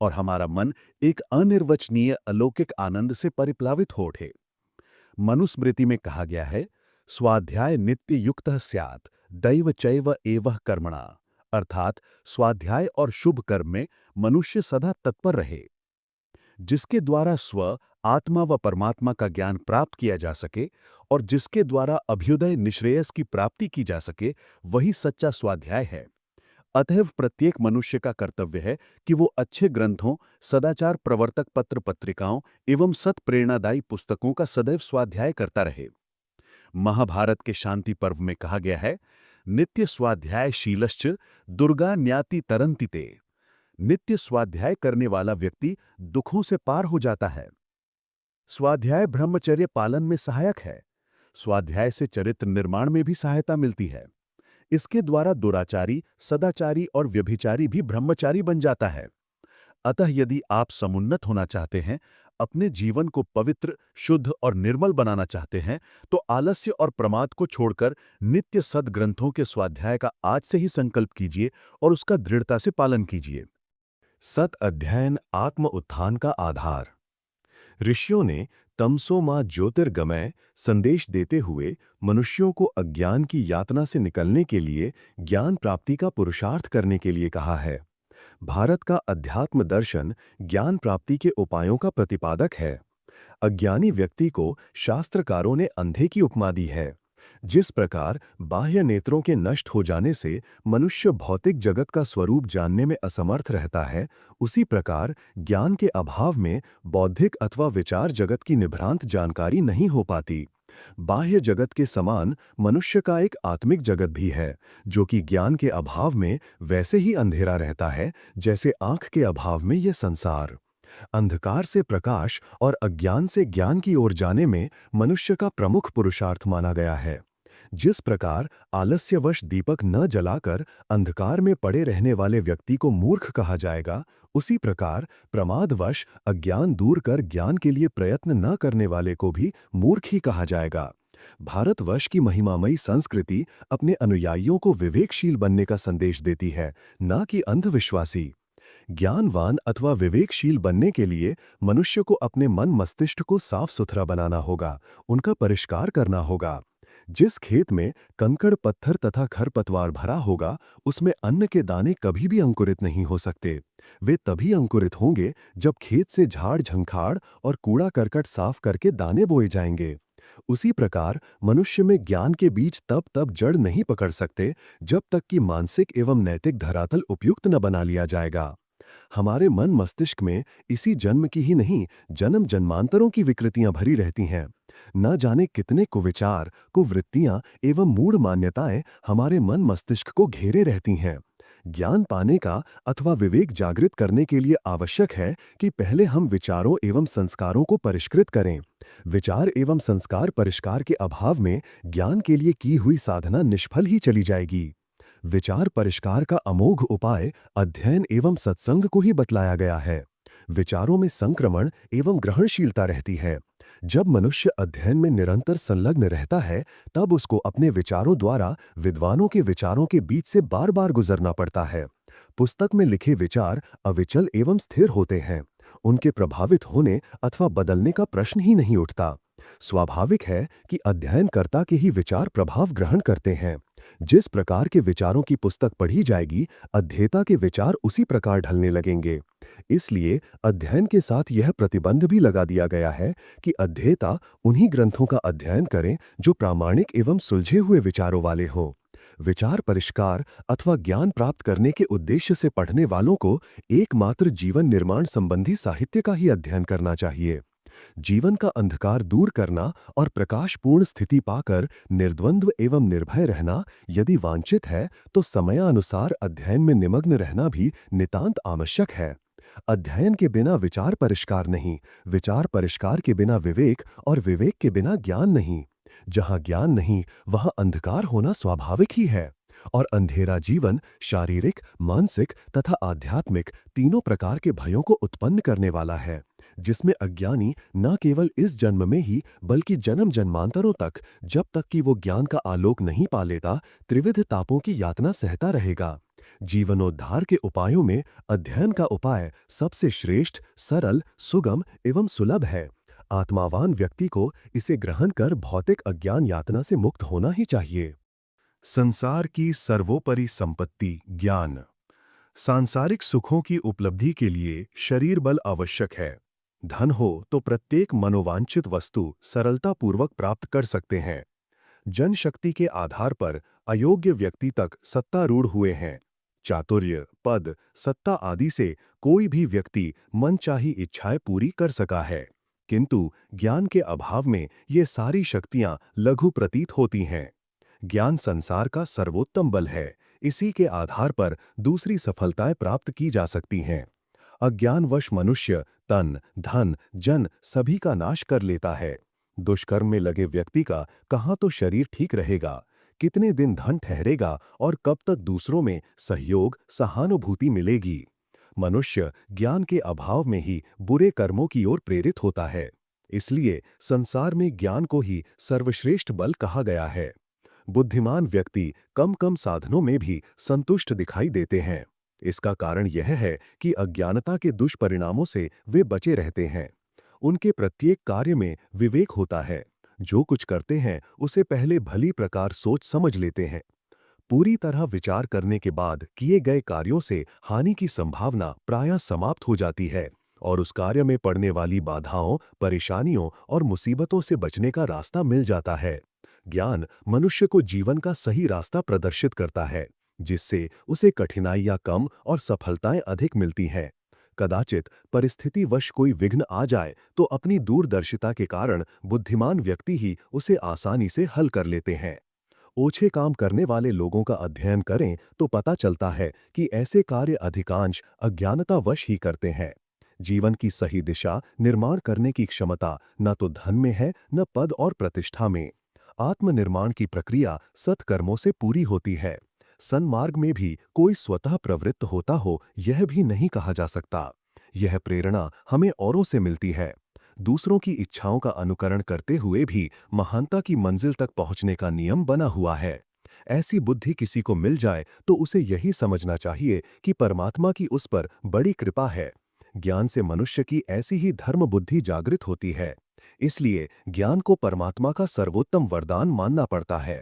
और हमारा मन एक अनिर्वचनीय अलौकिक आनंद से परिप्लावित हो उठे। मनुस्मृति में कहा गया है, स्वाध्याय नित्य युक्तः स्यात् दैव चैव एवः कर्मणा। अर्थात स्वाध्याय और शुभ कर्म में मनुष्य सदा तत्पर रहे। जिसके द्वारा स्व, आत्मा व परमात्मा का ज्ञान प्राप्त किया जा सके और जिसके द्वारा अभ्युदय निश्रेयस की प्राप्ति की जा सके, वही सच्चा स्वाध्याय है। अतएव प्रत्येक मनुष्य का कर्तव्य है कि वो अच्छे ग्रंथों, सदाचार प्रवर्तक पत्र पत्रिकाओं एवं सत प्रेरणादायी पुस्तकों का सदैव स्वाध्याय करता रहे। महाभारत के शांति पर्व में कहा गया है, नित्य स्वाध्याय शीलश्च दुर्गा न्याति तरन्तिते। नित्य स्वाध्याय करने वाला व्यक्ति दुखों से पार हो जाता है। स्वाध्याय ब्रह्मचर्य पालन में सहायक है। स्वाध्याय से चरित्र निर्माण में भी सहायता मिलती है। इसके द्वारा दुराचारी, सदाचारी और व्यभिचारी भी ब्रह्मचारी बन जाता है। अतः यदि आप समुन्नत होना चाहते हैं, अपने जीवन को पवित्र, शुद्ध और निर्मल बनाना चाहते हैं, तो आलस्य और प्रमाद को छोड़कर नित्य सद्ग्रंथों के स्वाध्याय का आज से ही संकल्प कीजिए और उसका दृढ़ता से पालन कीजिए। सत अध्ययन आत्म उत्थान का आधार। ऋषियों ने तमसो मां ज्योतिर्गमय संदेश देते हुए मनुष्यों को अज्ञान की यातना से निकलने के लिए ज्ञान प्राप्ति का पुरुषार्थ करने के लिए कहा है। भारत का अध्यात्म दर्शन ज्ञान प्राप्ति के उपायों का प्रतिपादक है। अज्ञानी व्यक्ति को शास्त्रकारों ने अंधे की उपमा दी है। जिस प्रकार बाह्य नेत्रों के नष्ट हो जाने से मनुष्य भौतिक जगत का स्वरूप जानने में असमर्थ रहता है, उसी प्रकार ज्ञान के अभाव में बौद्धिक अथवा विचार जगत की निभ्रांत जानकारी नहीं हो पाती। बाह्य जगत के समान मनुष्य का एक आत्मिक जगत भी है, जो कि ज्ञान के अभाव में वैसे ही अंधेरा रहता है जैसे आंख के अभाव में यह संसार। अंधकार से प्रकाश और अज्ञान से ज्ञान की ओर जाने में मनुष्य का प्रमुख पुरुषार्थ माना गया है। जिस प्रकार आलस्यवश दीपक न जलाकर अंधकार में पड़े रहने वाले व्यक्ति को मूर्ख कहा जाएगा, उसी प्रकार प्रमादवश अज्ञान दूर कर ज्ञान के लिए प्रयत्न न करने वाले को भी मूर्ख ही कहा जाएगा। भारतवर्ष की महिमामयी संस्कृति अपने अनुयायियों को विवेकशील बनने का संदेश देती है, न कि अंधविश्वासी। ज्ञानवान अथवा विवेकशील बनने के लिए मनुष्य को अपने मन मस्तिष्क को साफ सुथरा बनाना होगा, उनका परिष्कार करना होगा। जिस खेत में कंकड़ पत्थर तथा खरपतवार भरा होगा, उसमें अन्न के दाने कभी भी अंकुरित नहीं हो सकते। वे तभी अंकुरित होंगे जब खेत से झाड़ झंखाड़ और कूड़ा करकट साफ करके दाने बोए जाएंगे। उसी प्रकार मनुष्य में ज्ञान के बीज तब जड़ नहीं पकड़ सकते जब तक कि मानसिक एवं नैतिक धरातल उपयुक्त न बना लिया जाएगा। हमारे मन मस्तिष्क में इसी जन्म की ही नहीं, जन्म जन्मांतरों की विकृतियां भरी रहती हैं। न जाने कितने कुविचार, कुवृत्तियां एवं मूढ़ मान्यताएं हमारे मन मस्तिष्क को घेरे रहती हैं। ज्ञान पाने का अथवा विवेक जागृत करने के लिए आवश्यक है कि पहले हम विचारों एवं संस्कारों को परिष्कृत करें। विचार एवं संस्कार परिष्कार के अभाव में ज्ञान के लिए की हुई साधना निष्फल ही चली जाएगी। विचार परिष्कार का अमोघ उपाय अध्ययन एवं सत्संग को ही बतलाया गया है। विचारों में संक्रमण एवं ग्रहणशीलता रहती है। जब मनुष्य अध्ययन में निरंतर संलग्न रहता है, तब उसको अपने विचारों द्वारा विद्वानों के विचारों के बीच से बार बार गुजरना पड़ता है। पुस्तक में लिखे विचार अविचल एवं स्थिर होते हैं। उनके प्रभावित होने अथवा बदलने का प्रश्न ही नहीं उठता। स्वाभाविक है कि अध्ययनकर्ता के ही विचार प्रभाव ग्रहण करते हैं। जिस प्रकार के विचारों की पुस्तक पढ़ी जाएगी, अध्येता के विचार उसी प्रकार ढलने लगेंगे। इसलिए अध्ययन के साथ यह प्रतिबंध भी लगा दिया गया है कि अध्येता उन्हीं ग्रंथों का अध्ययन करें जो प्रामाणिक एवं सुलझे हुए विचारों वाले हों। विचार परिष्कार अथवा ज्ञान प्राप्त करने के उद्देश्य से पढ़ने वालों को एकमात्र जीवन निर्माण संबंधी साहित्य का ही अध्ययन करना चाहिए। जीवन का अंधकार दूर करना और प्रकाशपूर्ण स्थिति पाकर निर्द्वंद्व एवं निर्भय रहना यदि वांछित है, तो समयानुसार अध्ययन में निमग्न रहना भी नितांत आवश्यक है। अध्ययन के बिना विचार परिष्कार नहीं, विचार परिष्कार के बिना विवेक और विवेक के बिना ज्ञान नहीं। जहां ज्ञान नहीं, वहां अंधकार होना स्वाभाविक ही है। और अंधेरा जीवन शारीरिक, मानसिक तथा आध्यात्मिक तीनों प्रकार के भयों को उत्पन्न करने वाला है, जिसमें अज्ञानी न केवल इस जन्म में ही बल्कि जन्म जन्मांतरों तक, जब तक कि वो ज्ञान का आलोक नहीं पा लेता, त्रिविध तापों की यातना सहता रहेगा। जीवनोद्धार के उपायों में अध्ययन का उपाय सबसे श्रेष्ठ, सरल, सुगम एवं सुलभ है। आत्मावान व्यक्ति को इसे ग्रहण कर भौतिक अज्ञान यातना से मुक्त होना ही चाहिए। संसार की सर्वोपरि संपत्ति ज्ञान। सांसारिक सुखों की उपलब्धि के लिए शरीर बल आवश्यक है। धन हो तो प्रत्येक मनोवांछित वस्तु सरलतापूर्वक प्राप्त कर सकते हैं। जनशक्ति के आधार पर अयोग्य व्यक्ति तक सत्तारूढ़ हुए हैं। चातुर्य, पद, सत्ता आदि से कोई भी व्यक्ति मनचाही इच्छाएं पूरी कर सका है, किंतु ज्ञान के अभाव में ये सारी शक्तियां लघु प्रतीत होती हैं। ज्ञान संसार का सर्वोत्तम बल है। इसी के आधार पर दूसरी सफलताएं प्राप्त की जा सकती हैं। अज्ञानवश मनुष्य तन, धन, जन सभी का नाश कर लेता है। दुष्कर्म में लगे व्यक्ति का कहाँ तो शरीर ठीक रहेगा, कितने दिन धन ठहरेगा और कब तक दूसरों में सहयोग, सहानुभूति मिलेगी। मनुष्य ज्ञान के अभाव में ही बुरे कर्मों की ओर प्रेरित होता है। इसलिए संसार में ज्ञान को ही सर्वश्रेष्ठ बल कहा गया है। बुद्धिमान व्यक्ति कम कम साधनों में भी संतुष्ट दिखाई देते हैं। इसका कारण यह है कि अज्ञानता के दुष्परिणामों से वे बचे रहते हैं। उनके प्रत्येक कार्य में विवेक होता है। जो कुछ करते हैं उसे पहले भली प्रकार सोच समझ लेते हैं। पूरी तरह विचार करने के बाद किए गए कार्यों से हानि की संभावना प्रायः समाप्त हो जाती है और उस कार्य में पड़ने वाली बाधाओं, परेशानियों और मुसीबतों से बचने का रास्ता मिल जाता है। ज्ञान मनुष्य को जीवन का सही रास्ता प्रदर्शित करता है, जिससे उसे कठिनाइयां कम और सफलताएं अधिक मिलती हैं। कदाचित परिस्थितिवश कोई विघ्न आ जाए तो अपनी दूरदर्शिता के कारण बुद्धिमान व्यक्ति ही उसे आसानी से हल कर लेते हैं। ओछे काम करने वाले लोगों का अध्ययन करें तो पता चलता है कि ऐसे कार्य अधिकांश अज्ञानतावश ही करते हैं। जीवन की सही दिशा निर्माण करने की क्षमता न तो धन में है, न पद और प्रतिष्ठा में। आत्मनिर्माण की प्रक्रिया सत्कर्मों से पूरी होती है। सन्मार्ग में भी कोई स्वतः प्रवृत्त होता हो, यह भी नहीं कहा जा सकता। यह प्रेरणा हमें औरों से मिलती है। दूसरों की इच्छाओं का अनुकरण करते हुए भी महानता की मंजिल तक पहुंचने का नियम बना हुआ है। ऐसी बुद्धि किसी को मिल जाए तो उसे यही समझना चाहिए कि परमात्मा की उस पर बड़ी कृपा है। ज्ञान से मनुष्य की ऐसी ही धर्म बुद्धि जागृत होती है। इसलिए ज्ञान को परमात्मा का सर्वोत्तम वरदान मानना पड़ता है।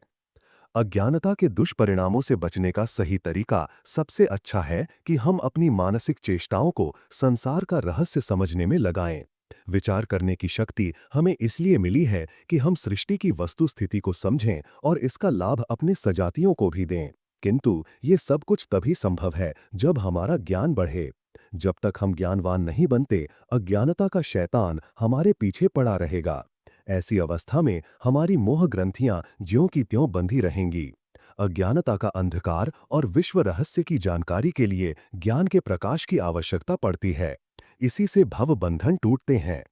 अज्ञानता के दुष्परिणामों से बचने का सही तरीका सबसे अच्छा है कि हम अपनी मानसिक चेष्टाओं को संसार का रहस्य समझने में लगाएं। विचार करने की शक्ति हमें इसलिए मिली है कि हम सृष्टि की वस्तु स्थिति को समझें और इसका लाभ अपने सजातियों को भी दें। किंतु ये सब कुछ तभी संभव है जब हमारा ज्ञान बढ़े। जब तक हम ज्ञानवान नहीं बनते, अज्ञानता का शैतान हमारे पीछे पड़ा रहेगा। ऐसी अवस्था में हमारी मोह ग्रंथियां ज्यों की त्यों बंधी रहेंगी। अज्ञानता का अंधकार और विश्व रहस्य की जानकारी के लिए ज्ञान के प्रकाश की आवश्यकता पड़ती है। इसी से भव बंधन टूटते हैं।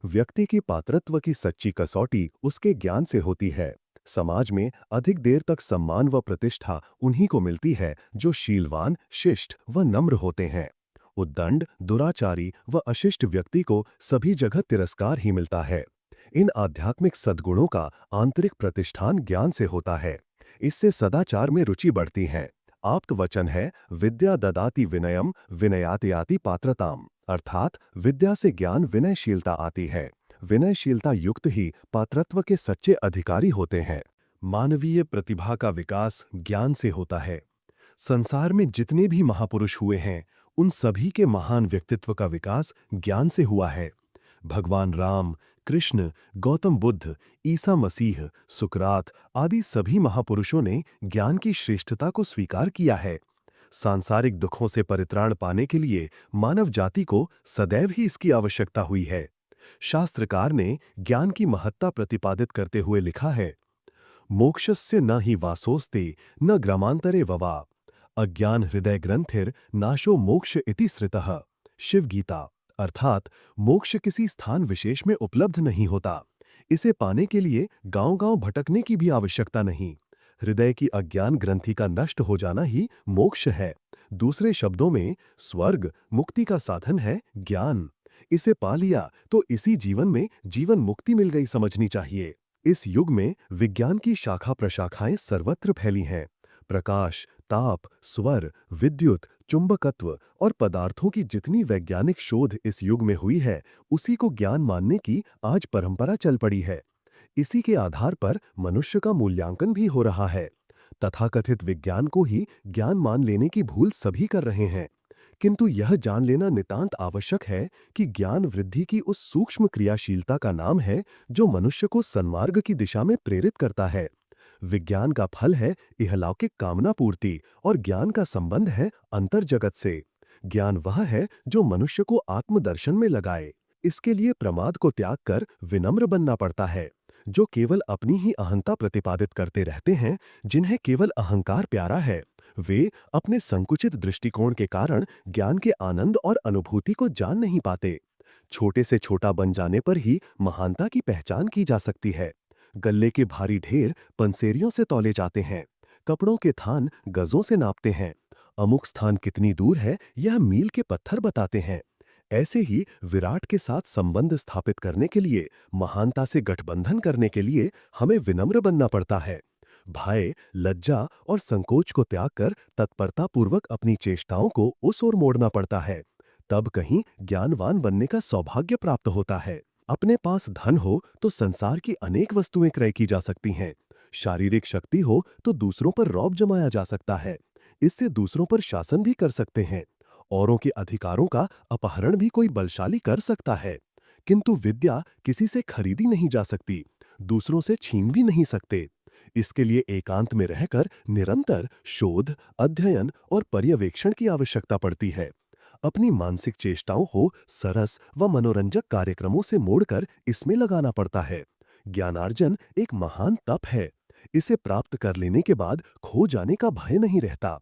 व्यक्ति की पात्रत्व की सच्ची कसौटी उसके ज्ञान से होती है। समाज में अधिक देर तक सम्मान व प्रतिष्ठा उन्हीं को मिलती है जो शीलवान, शिष्ट व नम्र होते हैं। उद्दंड, दुराचारी व अशिष्ट व्यक्ति को सभी जगह तिरस्कार ही मिलता है। इन आध्यात्मिक सद्गुणों का आंतरिक प्रतिष्ठान ज्ञान से होता है। इससे सदाचार में रुचि बढ़ती है। आप्त वचन है, विद्या ददाति विनयम विनयाति याति पात्रताम, अर्थात विद्या से ज्ञान विनयशीलता आती है। विनयशीलता युक्त ही पात्रत्व के सच्चे अधिकारी होते हैं। मानवीय प्रतिभा का विकास ज्ञान से होता है। संसार में जितने भी महापुरुष हुए हैं, उन सभी के महान व्यक्तित्व का विकास ज्ञान से हुआ है। भगवान राम, कृष्ण, गौतम बुद्ध, ईसा मसीह, सुकरात आदि सभी महापुरुषों ने ज्ञान की श्रेष्ठता को स्वीकार किया है। सांसारिक दुखों से परित्राण पाने के लिए मानव जाति को सदैव ही इसकी आवश्यकता हुई है। शास्त्रकार ने ज्ञान की महत्ता प्रतिपादित करते हुए लिखा है, मोक्षस्य न हि वासोस्ते न ग्रामांतरे ववा, अज्ञान हृदय ग्रंथिर नाशो मोक्ष इति श्रितः। शिव गीता। अर्थात मोक्ष किसी स्थान विशेष में उपलब्ध नहीं होता। इसे पाने के लिए गांव-गांव भटकने की भी आवश्यकता नहीं। हृदय की अज्ञान ग्रंथि का नष्ट हो जाना ही मोक्ष है। दूसरे शब्दों में स्वर्ग, मुक्ति का साधन है ज्ञान। इसे पा लिया तो इसी जीवन में जीवन मुक्ति मिल गई समझनी चाहिए। इस युग में विज्ञान की शाखा प्रशाखाएं सर्वत्र फैली हैं। प्रकाश, ताप, स्वर, विद्युत, चुंबकत्व और पदार्थों की जितनी वैज्ञानिक शोध इस युग में हुई है, उसी को ज्ञान मानने की आज परंपरा चल पड़ी है। इसी के आधार पर मनुष्य का मूल्यांकन भी हो रहा है। तथाकथित विज्ञान को ही ज्ञान मान लेने की भूल सभी कर रहे हैं। किंतु यह जान लेना नितांत आवश्यक है कि ज्ञान वृद्धि की उस सूक्ष्म क्रियाशीलता का नाम है जो मनुष्य को सन्मार्ग की दिशा में प्रेरित करता है। विज्ञान का फल है इहलौकिक कामना पूर्ति और ज्ञान का संबंध है अंतर जगत से। ज्ञान वह है जो मनुष्य को आत्मदर्शन में लगाए। इसके लिए प्रमाद को त्याग कर विनम्र बनना पड़ता है। जो केवल अपनी ही अहंता प्रतिपादित करते रहते हैं, जिन्हें केवल अहंकार प्यारा है, वे अपने संकुचित दृष्टिकोण के कारण ज्ञान के आनंद और अनुभूति को जान नहीं पाते। छोटे से छोटा बन जाने पर ही महानता की पहचान की जा सकती है। गल्ले के भारी ढेर पंसेरियों से तौले जाते हैं। कपड़ों के थान गजों से नापते हैं। अमुक स्थान कितनी दूर है, यह मील के पत्थर बताते हैं। ऐसे ही विराट के साथ संबंध स्थापित करने के लिए, महानता से गठबंधन करने के लिए हमें विनम्र बनना पड़ता है। भय, लज्जा और संकोच को त्याग कर तत्परता पूर्वक अपनी चेष्टाओं को उस ओर मोड़ना पड़ता है। तब कहीं ज्ञानवान बनने का सौभाग्य प्राप्त होता है। अपने पास धन हो तो संसार की अनेक वस्तुएं क्रय की जा सकती हैं। शारीरिक शक्ति हो तो दूसरों पर रौब जमाया जा सकता है। इससे दूसरों पर शासन भी कर सकते हैं। औरों के अधिकारों का अपहरण भी कोई बलशाली कर सकता है। किंतु विद्या किसी से खरीदी नहीं जा सकती, दूसरों से छीन भी नहीं सकते। इसके लिए एकांत में रहकर निरंतर शोध, अध्ययन और पर्यवेक्षण की आवश्यकता पड़ती है। अपनी मानसिक चेष्टाओं को सरस व मनोरंजक कार्यक्रमों से मोड़कर इसमें लगाना पड़ता है। ज्ञानार्जन एक महान तप है। इसे प्राप्त कर लेने के बाद खो जाने का भय नहीं रहता।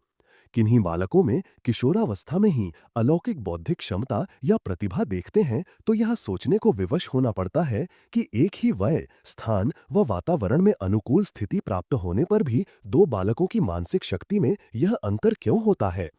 किन्हीं बालकों में किशोरावस्था में ही अलौकिक बौद्धिक क्षमता या प्रतिभा देखते हैं तो यह सोचने को विवश होना पड़ता है कि एक ही वय, स्थान व वातावरण में अनुकूल स्थिति प्राप्त होने पर भी दो बालकों की मानसिक शक्ति में यह अंतर क्यों होता है।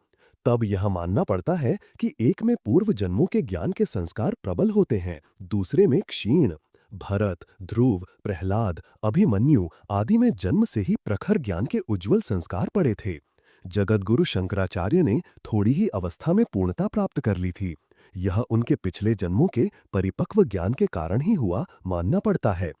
तब यह मानना पड़ता है कि एक में पूर्व जन्मों के ज्ञान के संस्कार प्रबल होते हैं, दूसरे में क्षीण। भरत, ध्रुव, प्रहलाद, अभिमन्यु आदि में जन्म से ही प्रखर ज्ञान के उज्जवल संस्कार पड़े थे। जगतगुरु शंकराचार्य ने थोड़ी ही अवस्था में पूर्णता प्राप्त कर ली थी। यह उनके पिछले जन्मों के परिपक्व ज्ञान के कारण ही हुआ मानना पड़ता है।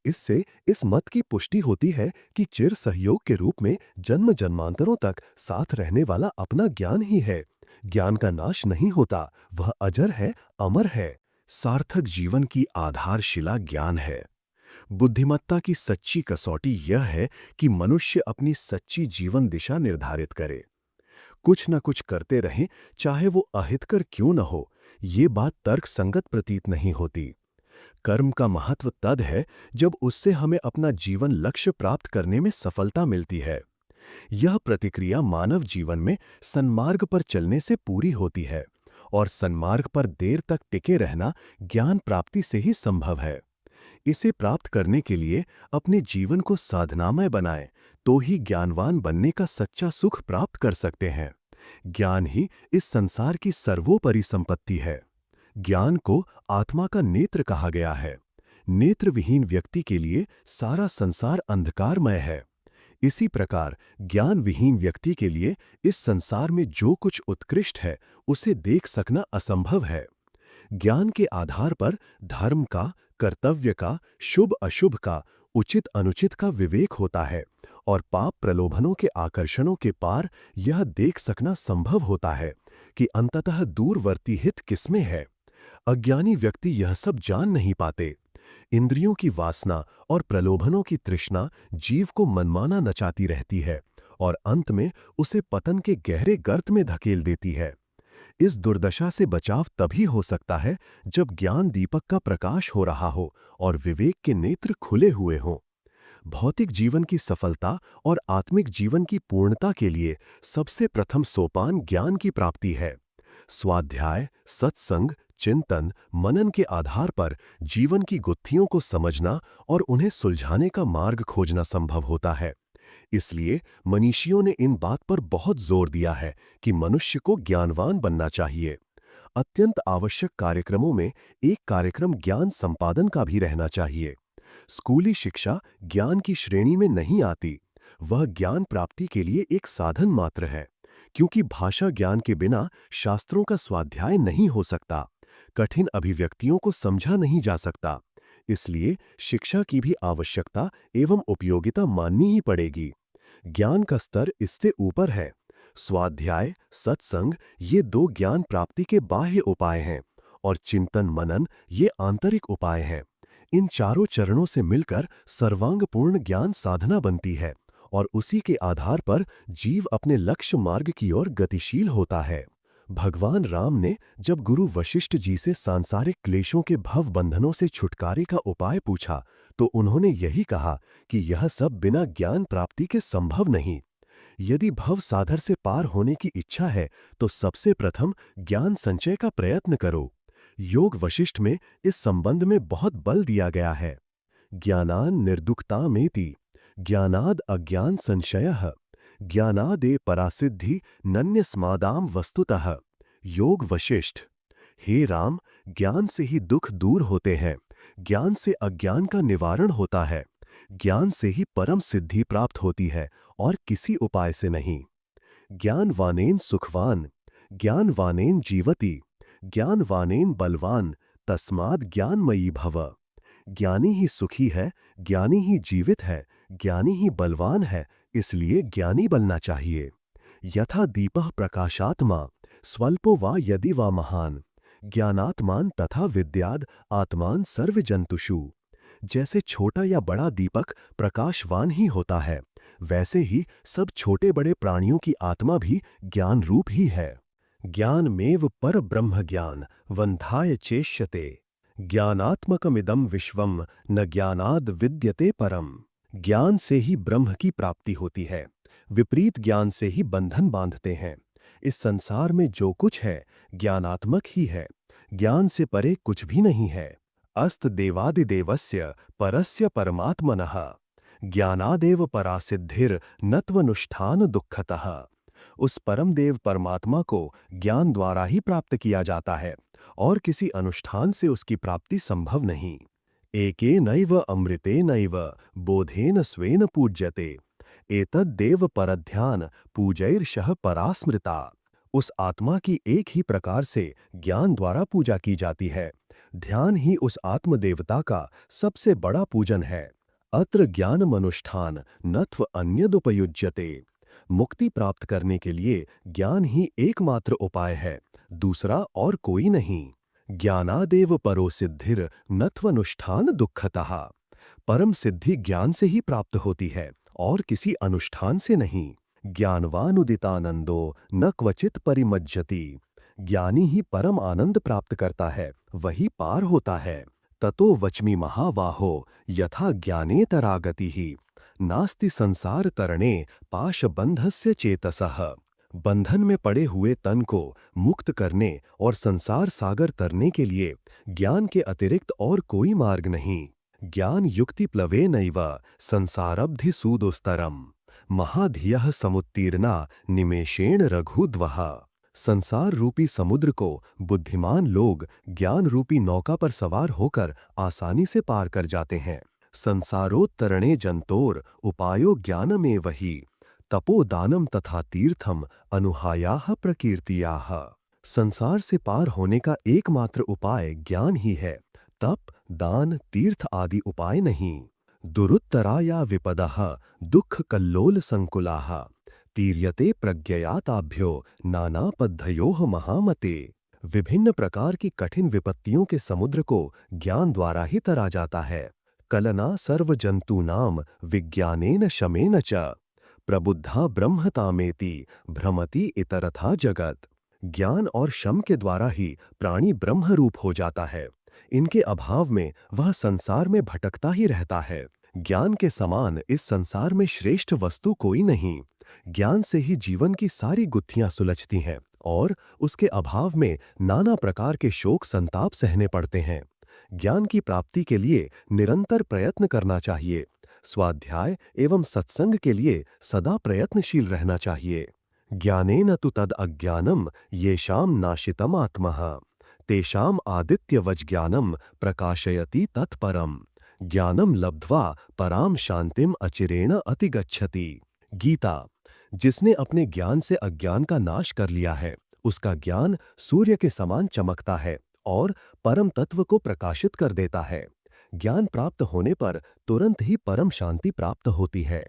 इससे इस मत की पुष्टि होती है कि चिर सहयोग के रूप में जन्म जन्मांतरों तक साथ रहने वाला अपना ज्ञान ही है। ज्ञान का नाश नहीं होता, वह अजर है, अमर है। सार्थक जीवन की आधारशिला ज्ञान है। बुद्धिमत्ता की सच्ची कसौटी यह है कि मनुष्य अपनी सच्ची जीवन दिशा निर्धारित करे। कुछ न कुछ करते रहें, चाहे वो अहितकर क्यों न हो, ये बात तर्क संगत प्रतीत नहीं होती। कर्म का महत्व तद है जब उससे हमें अपना जीवन लक्ष्य प्राप्त करने में सफलता मिलती है। यह प्रतिक्रिया मानव जीवन में सन्मार्ग पर चलने से पूरी होती है, और सन्मार्ग पर देर तक टिके रहना ज्ञान प्राप्ति से ही संभव है। इसे प्राप्त करने के लिए अपने जीवन को साधनामय बनाएं, तो ही ज्ञानवान बनने का सच्चा सुख प्राप्त कर सकते हैं। ज्ञान ही इस संसार की सर्वोपरि संपत्ति है। ज्ञान को आत्मा का नेत्र कहा गया है। नेत्र विहीन व्यक्ति के लिए सारा संसार अंधकारमय है। इसी प्रकार ज्ञान विहीन व्यक्ति के लिए इस संसार में जो कुछ उत्कृष्ट है उसे देख सकना असंभव है। ज्ञान के आधार पर धर्म का, कर्तव्य का, शुभ अशुभ का, उचित अनुचित का विवेक होता है, और पाप प्रलोभनों के आकर्षणों के पार यह देख सकना संभव होता है कि अंततः दूरवर्ती हित किसमें है। अज्ञानी व्यक्ति यह सब जान नहीं पाते। इंद्रियों की वासना और प्रलोभनों की तृष्णा जीव को मनमाना नचाती रहती है और अंत में उसे पतन के गहरे गर्त में धकेल देती है। इस दुर्दशा से बचाव तभी हो सकता है जब ज्ञान दीपक का प्रकाश हो रहा हो और विवेक के नेत्र खुले हुए हों। भौतिक जीवन की सफलता और आत्मिक जीवन की पूर्णता के लिए सबसे प्रथम सोपान ज्ञान की प्राप्ति है। स्वाध्याय, सत्संग, चिंतन, मनन के आधार पर जीवन की गुत्थियों को समझना और उन्हें सुलझाने का मार्ग खोजना संभव होता है। इसलिए मनीषियों ने इन बात पर बहुत जोर दिया है कि मनुष्य को ज्ञानवान बनना चाहिए। अत्यंत आवश्यक कार्यक्रमों में एक कार्यक्रम ज्ञान संपादन का भी रहना चाहिए। स्कूली शिक्षा ज्ञान की श्रेणी में नहीं आती, वह ज्ञान प्राप्ति के लिए एक साधन मात्र है, क्योंकि भाषा ज्ञान के बिना शास्त्रों का स्वाध्याय नहीं हो सकता, कठिन अभिव्यक्तियों को समझा नहीं जा सकता। इसलिए शिक्षा की भी आवश्यकता एवं उपयोगिता माननी ही पड़ेगी। ज्ञान का स्तर इससे ऊपर है। स्वाध्याय, सत्संग ये दो ज्ञान प्राप्ति के बाह्य उपाय हैं, और चिंतन मनन ये आंतरिक उपाय हैं। इन चारों चरणों से मिलकर सर्वांगपूर्ण ज्ञान साधना बनती है, और उसी के आधार पर जीव अपने लक्ष्य मार्ग की ओर गतिशील होता है। भगवान राम ने जब गुरु वशिष्ठ जी से सांसारिक क्लेशों के भव बंधनों से छुटकारे का उपाय पूछा, तो उन्होंने यही कहा कि यह सब बिना ज्ञान प्राप्ति के संभव नहीं। यदि भव सागर से पार होने की इच्छा है तो सबसे प्रथम ज्ञान संचय का प्रयत्न करो। योग वशिष्ठ में इस संबंध में बहुत बल दिया गया है। ज्ञानान निर्दुक्तामेति, ज्ञानाद अज्ञान संशयः, ज्ञानादे परासिद्धि नन्यस्मादाम वस्तुतः। योग वशिष्ठ। हे राम, ज्ञान से ही दुख दूर होते हैं, ज्ञान से अज्ञान का निवारण होता है, ज्ञान से ही परम सिद्धि प्राप्त होती है और किसी उपाय से नहीं। ज्ञानवानेन सुखवान, ज्ञानवानेन जीवति, ज्ञानवानेन बलवान, तस्माद् ज्ञानमयी भव। ज्ञानी ही सुखी है, ज्ञानी ही जीवित है, ज्ञानी ही बलवान है, इसलिए ज्ञानी बनना चाहिए। यथा दीपः प्रकाशात्मा, स्वल्पो वा यदि वा महान, ज्ञानात्मान तथा विद्याद आत्मान सर्वजंतुषु। जैसे छोटा या बड़ा दीपक प्रकाशवान ही होता है, वैसे ही सब छोटे बड़े प्राणियों की आत्मा भी ज्ञान रूप ही है। ज्ञानमेव पर ब्रह्म ज्ञान वंधाय चेष्यते, ज्ञानात्मकमिदं विश्वम न ज्ञानाद विद्यते परम। ज्ञान से ही ब्रह्म की प्राप्ति होती है, विपरीत ज्ञान से ही बंधन बांधते हैं। इस संसार में जो कुछ है ज्ञानात्मक ही है, ज्ञान से परे कुछ भी नहीं है। अस्त देवादिदेवस्य परस्य परमात्मनः, ज्ञानादेव परासिद्धिर नत्वनुष्ठान दुःखतः। उस परम देव परमात्मा को ज्ञान द्वारा ही प्राप्त किया जाता है और किसी अनुष्ठान से उसकी प्राप्ति संभव नहीं। एकेनैव अमृतेनैव बोधेन स्वेन पूज्यते, एतद्देव परध्यान पूजैर्षः परास्मृता। उस आत्मा की एक ही प्रकार से ज्ञान द्वारा पूजा की जाती है। ध्यान ही उस आत्मदेवता का सबसे बड़ा पूजन है। अत्र ज्ञानमनुष्ठान नत्व अन्यदुपयुज्यते। मुक्ति प्राप्त करने के लिए ज्ञान ही एकमात्र उपाय है, दूसरा और कोई नहीं। ज्ञानादेव परो सिद्धिर नत्वनुष्ठान दुःखतः। परम सिद्धि ज्ञान से ही प्राप्त होती है और किसी अनुष्ठान से नहीं। ज्ञानवानुदितानंदो न क्वचित परिमज्जति। ज्ञानी ही परम आनंद प्राप्त करता है, वही पार होता है। ततो वच्मि महाबाहो यथा ज्ञानेतरा गतिः, नास्ति संसार तरणे पाशबंधस्य चेतसः। बंधन में पड़े हुए तन को मुक्त करने और संसार सागर तरने के लिए ज्ञान के अतिरिक्त और कोई मार्ग नहीं। ज्ञान युक्ति प्लवे नैव संसारब्धि सूदोस्तरम महाधियः समुत्तीर्णा निमेषेण रघुद्वः। संसार रूपी समुद्र को बुद्धिमान लोग ज्ञान रूपी नौका पर सवार होकर आसानी से पार कर जाते हैं। संसारोत्तरणे जंतोर उपायो ज्ञानमेव हि तपोदानम तथा तीर्थम अनुहायाः प्रकीर्तियाः। संसार से पार होने का एकमात्र उपाय ज्ञान ही है, तप, दान, तीर्थ आदि उपाय नहीं। दुरुत्तराया विपदः दुख कल्लोल संकुलाः तीर्यते प्रज्ञयाताभ्यो नाना पद्धयोः महामते। विभिन्न प्रकार की कठिन विपत्तियों के समुद्र को ज्ञान द्वारा ही तरा जाता है। कलना सर्वजंतूनाम विज्ञानेन शमेन च प्रबुद्धा ब्रह्मतामेति भ्रमति इतरथा जगत। ज्ञान और शम के द्वारा ही प्राणी ब्रह्म रूप हो जाता है। इनके अभाव में वह संसार में भटकता ही रहता है। ज्ञान के समान इस संसार में श्रेष्ठ वस्तु कोई नहीं। ज्ञान से ही जीवन की सारी गुत्थियां सुलझती हैं और उसके अभाव में नाना प्रकार के शोक संताप सहने पड़ते हैं। ज्ञान की प्राप्ति के लिए निरंतर प्रयत्न करना चाहिए। स्वाध्याय एवं सत्संग के लिए सदा प्रयत्नशील रहना चाहिए। ज्ञानेन तु तद अज्ञानम येषाम नाशितम आत्मः तेषाम आदित्यवज ज्ञानम प्रकाशयति तत्परम ज्ञानम लब्ध्वा पराम शांतिम अचिरेण अतिगच्छति। गीता। जिसने अपने ज्ञान से अज्ञान का नाश कर लिया है, उसका ज्ञान सूर्य के समान चमकता है और परम तत्व को प्रकाशित कर देता है। ज्ञान प्राप्त होने पर तुरंत ही परम शांति प्राप्त होती है।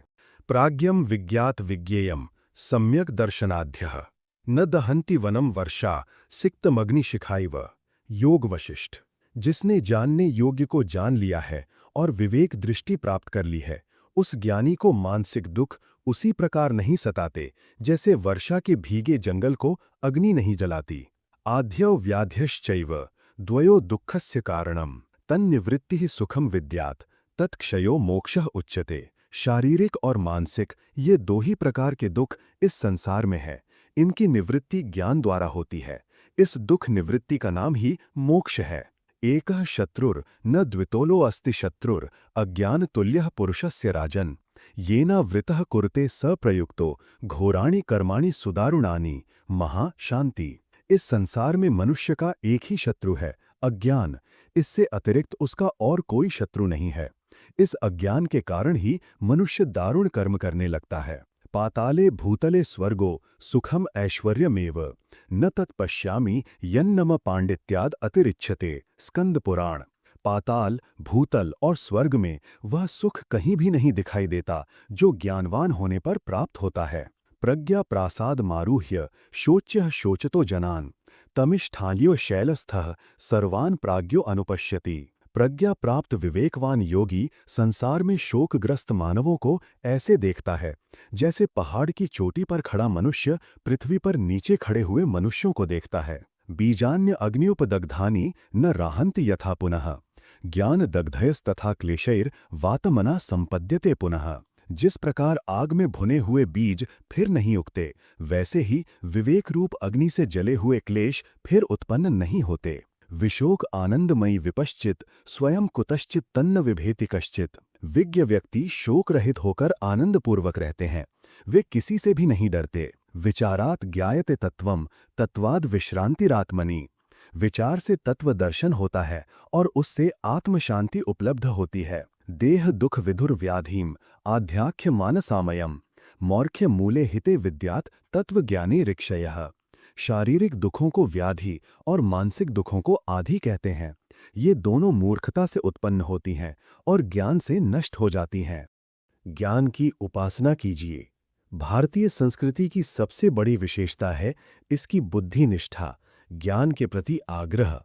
प्राज्ञम विज्ञात विज्ञेयम सम्यक दर्शनाध्यः न दहन्ति वनम वर्षा सिक्तमग्निशिखाइव। योग वशिष्ठ। जिसने जानने योग्य को जान लिया है और विवेक दृष्टि प्राप्त कर ली है, उस ज्ञानी को मानसिक दुख उसी प्रकार नहीं सताते जैसे वर्षा के भीगे जंगल को अग्नि नहीं जलाती। आद्यो व्याध्यश्चैव द्वयो दुःखस्य कारणम तन्निवृत्तिः सुखम विद्यात् तत्क्षयो मोक्षः उच्यते। शारीरिक और मानसिक ये दो ही प्रकार के दुख इस संसार में है। इनकी निवृत्ति ज्ञान द्वारा होती है। इस दुख निवृत्ति का नाम ही मोक्ष है। एकः शत्रुर न द्वितोलो अस्ति शत्रुर अज्ञान तुल्यः पुरुषस्य राजन येना वृतः कुरुते सप्रयुक्तो घोराणि कर्माणि सुदारुणानि महा शांति। इस संसार में मनुष्य का एक ही शत्रु है, अज्ञान। इससे अतिरिक्त उसका और कोई शत्रु नहीं है। इस अज्ञान के कारण ही मनुष्य दारुण कर्म करने लगता है। पाताले भूतले स्वर्गो सुखम ऐश्वर्यमेव न तत्पश्यामि यन्नम पांडित्याद अतिरिच्यते। स्कंद पुराण। पाताल, भूतल और स्वर्ग में वह सुख कहीं भी नहीं दिखाई देता जो ज्ञानवान होने पर प्राप्त होता है। प्रज्ञा प्रासाद मारूह्य शोच्यः शोचतो जनान तमिष्ठाल्यो शैलस्थः सर्वान् प्राज्ञो अनुपश्यति। प्रज्ञा प्राप्त विवेकवान योगी संसार में शोकग्रस्त मानवों को ऐसे देखता है जैसे पहाड़ की चोटी पर खड़ा मनुष्य पृथ्वी पर नीचे खड़े हुए मनुष्यों को देखता है। बीजान्य अग्न्योपदग्धानि न राहन्ति यथा पुनः ज्ञान दग्धयस्तथा क्लेशैर वातमना संपद्यते पुनः। जिस प्रकार आग में भुने हुए बीज फिर नहीं उगते, वैसे ही विवेक रूप अग्नि से जले हुए क्लेश फिर उत्पन्न नहीं होते। विशोक आनंदमयी विपश्चित स्वयं कुतश्चित तन्न विभेति कश्चित। विज्ञ व्यक्ति शोक रहित होकर आनंदपूर्वक रहते हैं। वे किसी से भी नहीं डरते। विचारात ज्ञायते तत्वम तत्वाद विश्रांतिरात्मनि। विचार से तत्व दर्शन होता है और उससे आत्म शांति उपलब्ध होती है। देह दुख विधुर व्याधिम आध्याख्य मानसामयम मौर्ख्य मूले हिते विद्यात तत्व ज्ञाने ऋक्षयः। शारीरिक दुखों को व्याधि और मानसिक दुखों को आधि कहते हैं। ये दोनों मूर्खता से उत्पन्न होती हैं और ज्ञान से नष्ट हो जाती हैं। ज्ञान की उपासना कीजिए। भारतीय संस्कृति की सबसे बड़ी विशेषता है इसकी बुद्धि निष्ठा, ज्ञान के प्रति आग्रह।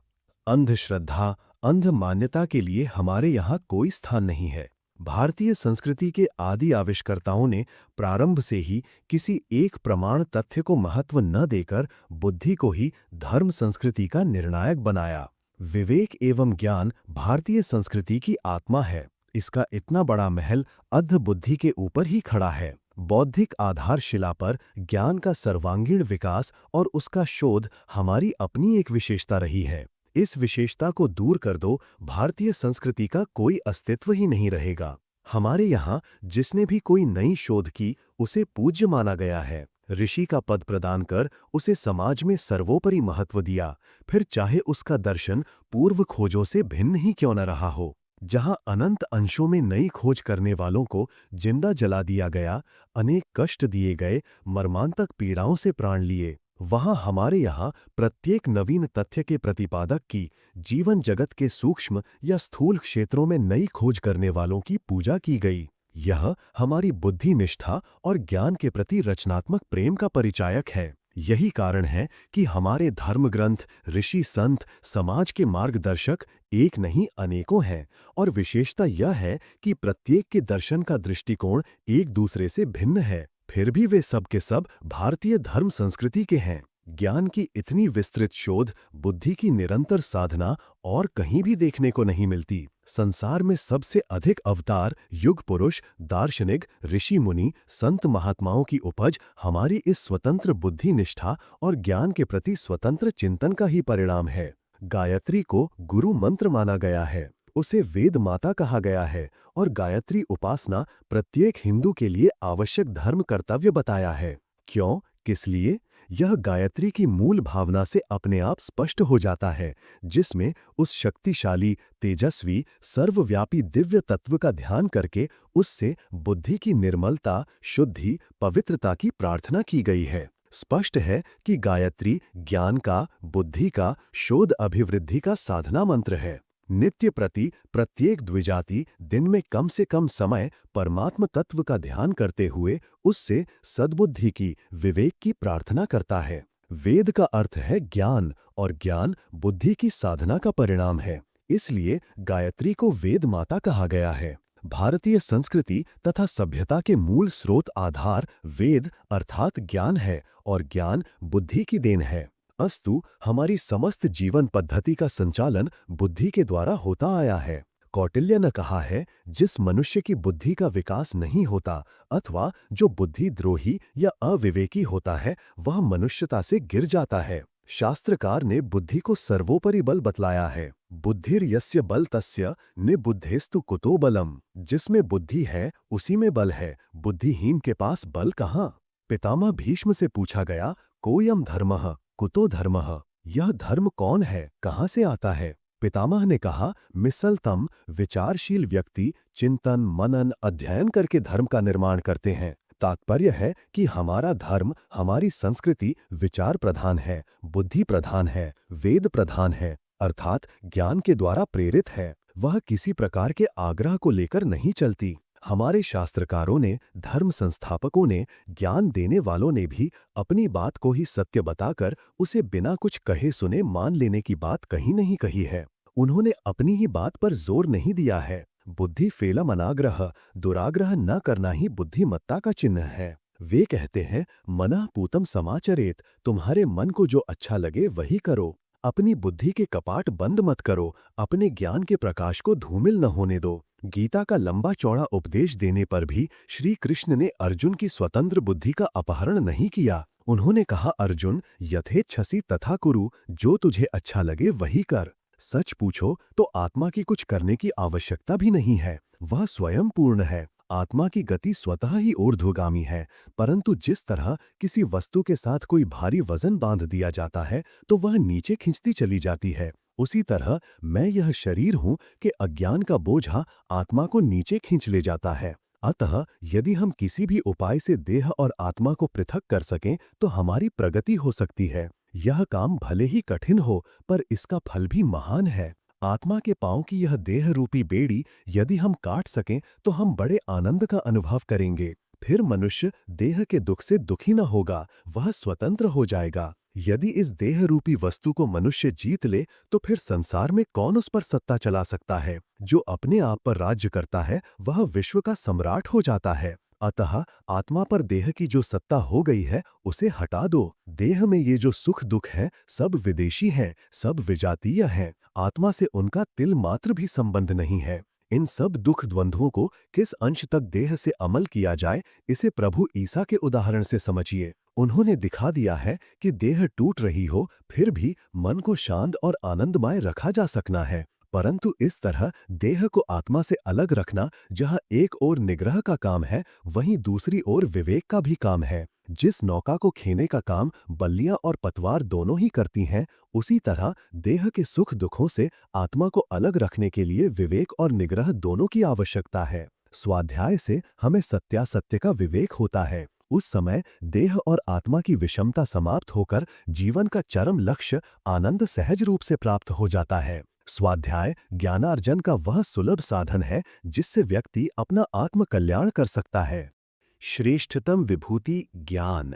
अंधश्रद्धा, अंध मान्यता के लिए हमारे यहाँ कोई स्थान नहीं है। भारतीय संस्कृति के आदि आविष्कर्ताओं ने प्रारंभ से ही किसी एक प्रमाण तथ्य को महत्व न देकर बुद्धि को ही धर्म संस्कृति का निर्णायक बनाया। विवेक एवं ज्ञान भारतीय संस्कृति की आत्मा है। इसका इतना बड़ा महल अध बुद्धि के ऊपर ही खड़ा है। बौद्धिक आधारशिला पर ज्ञान का सर्वांगीण विकास और उसका शोध हमारी अपनी एक विशेषता रही है। इस विशेषता को दूर कर दो, भारतीय संस्कृति का कोई अस्तित्व ही नहीं रहेगा। हमारे यहाँ जिसने भी कोई नई शोध की, उसे पूज्य माना गया है। ऋषि का पद प्रदान कर उसे समाज में सर्वोपरि महत्व दिया, फिर चाहे उसका दर्शन पूर्व खोजों से भिन्न ही क्यों न रहा हो। जहाँ अनंत अंशों में नई खोज करने वालों को जिंदा जला दिया गया, अनेक कष्ट दिए गए, मर्मांतक पीड़ाओं से प्राण लिए, वहाँ हमारे यहाँ प्रत्येक नवीन तथ्य के प्रतिपादक की जीवन जगत के सूक्ष्म या स्थूल क्षेत्रों में नई खोज करने वालों की पूजा की गई। यह हमारी बुद्धि निष्ठा और ज्ञान के प्रति रचनात्मक प्रेम का परिचायक है। यही कारण है कि हमारे धर्म ग्रंथ, ऋषि संत, समाज के मार्गदर्शक एक नहीं अनेकों हैं, और विशेषता यह है कि प्रत्येक के दर्शन का दृष्टिकोण एक दूसरे से भिन्न है, फिर भी वे सब के सब भारतीय धर्म संस्कृति के हैं। ज्ञान की इतनी विस्तृत शोध, बुद्धि की निरंतर साधना और कहीं भी देखने को नहीं मिलती। संसार में सबसे अधिक अवतार, युग पुरुष, दार्शनिक, ऋषि मुनि, संत महात्माओं की उपज हमारी इस स्वतंत्र बुद्धि निष्ठा और ज्ञान के प्रति स्वतंत्र चिंतन का ही परिणाम है। गायत्री को गुरु मंत्र माना गया है, उसे वेद माता कहा गया है, और गायत्री उपासना प्रत्येक हिंदू के लिए आवश्यक धर्म कर्तव्य बताया है। क्यों, किस लिए? यह गायत्री की मूल भावना से अपने आप स्पष्ट हो जाता है, जिसमें उस शक्तिशाली, तेजस्वी, सर्वव्यापी दिव्य तत्व का ध्यान करके उससे बुद्धि की निर्मलता, शुद्धि, पवित्रता की प्रार्थना की गई है। स्पष्ट है कि गायत्री ज्ञान का, बुद्धि का, शोध अभिवृद्धि का साधना मंत्र है। नित्य प्रति प्रत्येक द्विजाति दिन में कम से कम समय परमात्म तत्व का ध्यान करते हुए उससे सद्बुद्धि की, विवेक की प्रार्थना करता है। वेद का अर्थ है ज्ञान, और ज्ञान बुद्धि की साधना का परिणाम है। इसलिए गायत्री को वेद माता कहा गया है। भारतीय संस्कृति तथा सभ्यता के मूल स्रोत आधार वेद अर्थात ज्ञान है, और ज्ञान बुद्धि की देन है। अस्तु हमारी समस्त जीवन पद्धति का संचालन बुद्धि के द्वारा होता आया है। कौटिल्य ने कहा है, जिस मनुष्य की बुद्धि का विकास नहीं होता अथवा जो बुद्धि द्रोही या अविवेकी होता है, वह मनुष्यता से गिर जाता है। शास्त्रकार ने बुद्धि को सर्वोपरि बल बतलाया है। बुद्धिर यस्य बल तस्य निबुद्धेस्तु कुतो बलम। जिसमें बुद्धि है उसी में बल है, बुद्धिहीन के पास बल कहाँ? पितामह भीष्म से पूछा गया, कोयम धर्मः कुतो धर्मः, यह धर्म कौन है, कहाँ से आता है? पितामह ने कहा, मिसलतम, विचारशील व्यक्ति चिंतन, मनन, अध्ययन करके धर्म का निर्माण करते हैं। तात्पर्य है कि हमारा धर्म, हमारी संस्कृति विचार प्रधान है, बुद्धि प्रधान है, वेद प्रधान है, अर्थात ज्ञान के द्वारा प्रेरित है। वह किसी प्रकार के आग्रह को लेकर नहीं चलती। हमारे शास्त्रकारों ने, धर्म संस्थापकों ने, ज्ञान देने वालों ने भी अपनी बात को ही सत्य बताकर उसे बिना कुछ कहे सुने मान लेने की बात कहीं नहीं कही है। उन्होंने अपनी ही बात पर जोर नहीं दिया है। बुद्धि फेलम अनाग्रह, दुराग्रह न करना ही बुद्धिमत्ता का चिन्ह है। वे कहते हैं, मनः पूतम समाचरेत, तुम्हारे मन को जो अच्छा लगे वही करो। अपनी बुद्धि के कपाट बंद मत करो, अपने ज्ञान के प्रकाश को धूमिल न होने दो। गीता का लंबा चौड़ा उपदेश देने पर भी श्री कृष्ण ने अर्जुन की स्वतंत्र बुद्धि का अपहरण नहीं किया। उन्होंने कहा, अर्जुन यथेच्छसि तथा कुरु, जो तुझे अच्छा लगे वही कर। सच पूछो तो आत्मा की कुछ करने की आवश्यकता भी नहीं है, वह स्वयं पूर्ण है। आत्मा की गति स्वतः ही ऊर्ध्वगामी है, परंतु जिस तरह किसी वस्तु के साथ कोई भारी वजन बांध दिया जाता है तो वह नीचे खिंचती चली जाती है, उसी तरह मैं यह शरीर हूं कि अज्ञान का बोझा आत्मा को नीचे खींच ले जाता है। अतः यदि हम किसी भी उपाय से देह और आत्मा को पृथक कर सकें तो हमारी प्रगति हो सकती है। यह काम भले ही कठिन हो, पर इसका फल भी महान है। आत्मा के पांव की यह देह रूपी बेड़ी यदि हम काट सकें तो हम बड़े आनंद का अनुभव करेंगे। फिर मनुष्य देह के दुख से दुखी न होगा, वह स्वतंत्र हो जाएगा। यदि इस देह रूपी वस्तु को मनुष्य जीत ले तो फिर संसार में कौन उस पर सत्ता चला सकता है? जो अपने आप पर राज्य करता है वह विश्व का सम्राट हो जाता है। अतः आत्मा पर देह की जो सत्ता हो गई है उसे हटा दो। देह में ये जो सुख दुख है सब विदेशी हैं, सब विजातीय हैं, आत्मा से उनका तिल मात्र भी संबंध नहीं है। इन सब दुख द्वंद्वों को किस अंश तक देह से अमल किया जाए, इसे प्रभु ईसा के उदाहरण से समझिए। उन्होंने दिखा दिया है कि देह टूट रही हो, फिर भी मन को शांत और आनंदमय रखा जा सकना है। परंतु इस तरह देह को आत्मा से अलग रखना, जहां एक ओर निग्रह का काम है, वहीं दूसरी ओर विवेक का भी काम है। जिस नौका को खेने का काम बल्लियां और पतवार दोनों ही करती हैं, उसी तरह देह के सुख दुखों से आत्मा को अलग रखने के लिए विवेक और निग्रह दोनों की आवश्यकता है। स्वाध्याय से हमें सत्यासत्य का विवेक होता है। उस समय देह और आत्मा की विषमता समाप्त होकर जीवन का चरम लक्ष्य आनंद सहज रूप से प्राप्त हो जाता है। स्वाध्याय ज्ञानार्जन का वह सुलभ साधन है जिससे व्यक्ति अपना आत्म कल्याण कर सकता है। श्रेष्ठतम विभूति ज्ञान।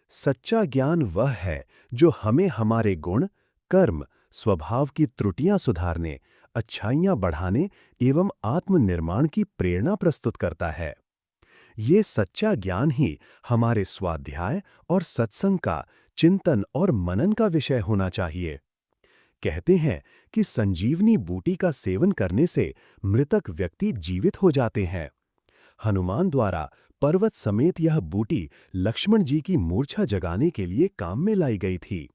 सच्चा ज्ञान वह है जो हमें हमारे गुण, कर्म, स्वभाव की त्रुटियां सुधारने, अच्छाइयां बढ़ाने एवं आत्मनिर्माण की प्रेरणा प्रस्तुत करता है। ये सच्चा ज्ञान ही हमारे स्वाध्याय और सत्संग का, चिंतन और मनन का विषय होना चाहिए। कहते हैं कि संजीवनी बूटी का सेवन करने से मृतक व्यक्ति जीवित हो जाते हैं। हनुमान द्वारा पर्वत समेत यह बूटी लक्ष्मण जी की मूर्छा जगाने के लिए काम में लाई गई थी।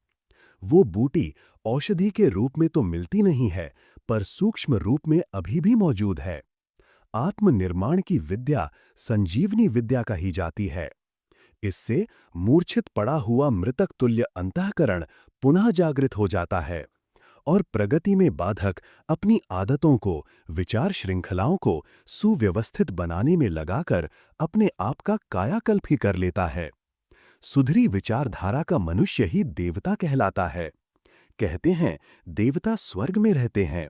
वो बूटी औषधि के रूप में तो मिलती नहीं है, पर सूक्ष्म रूप में अभी भी मौजूद है। आत्मनिर्माण की विद्या संजीवनी विद्या कही जाती है। इससे मूर्छित पड़ा हुआ मृतक तुल्य अंतःकरण पुनः जागृत हो जाता है और प्रगति में बाधक अपनी आदतों को, विचार श्रृंखलाओं को सुव्यवस्थित बनाने में लगाकर अपने आप का कायाकल्प ही कर लेता है। सुधरी विचारधारा का मनुष्य ही देवता कहलाता है। कहते हैं देवता स्वर्ग में रहते हैं।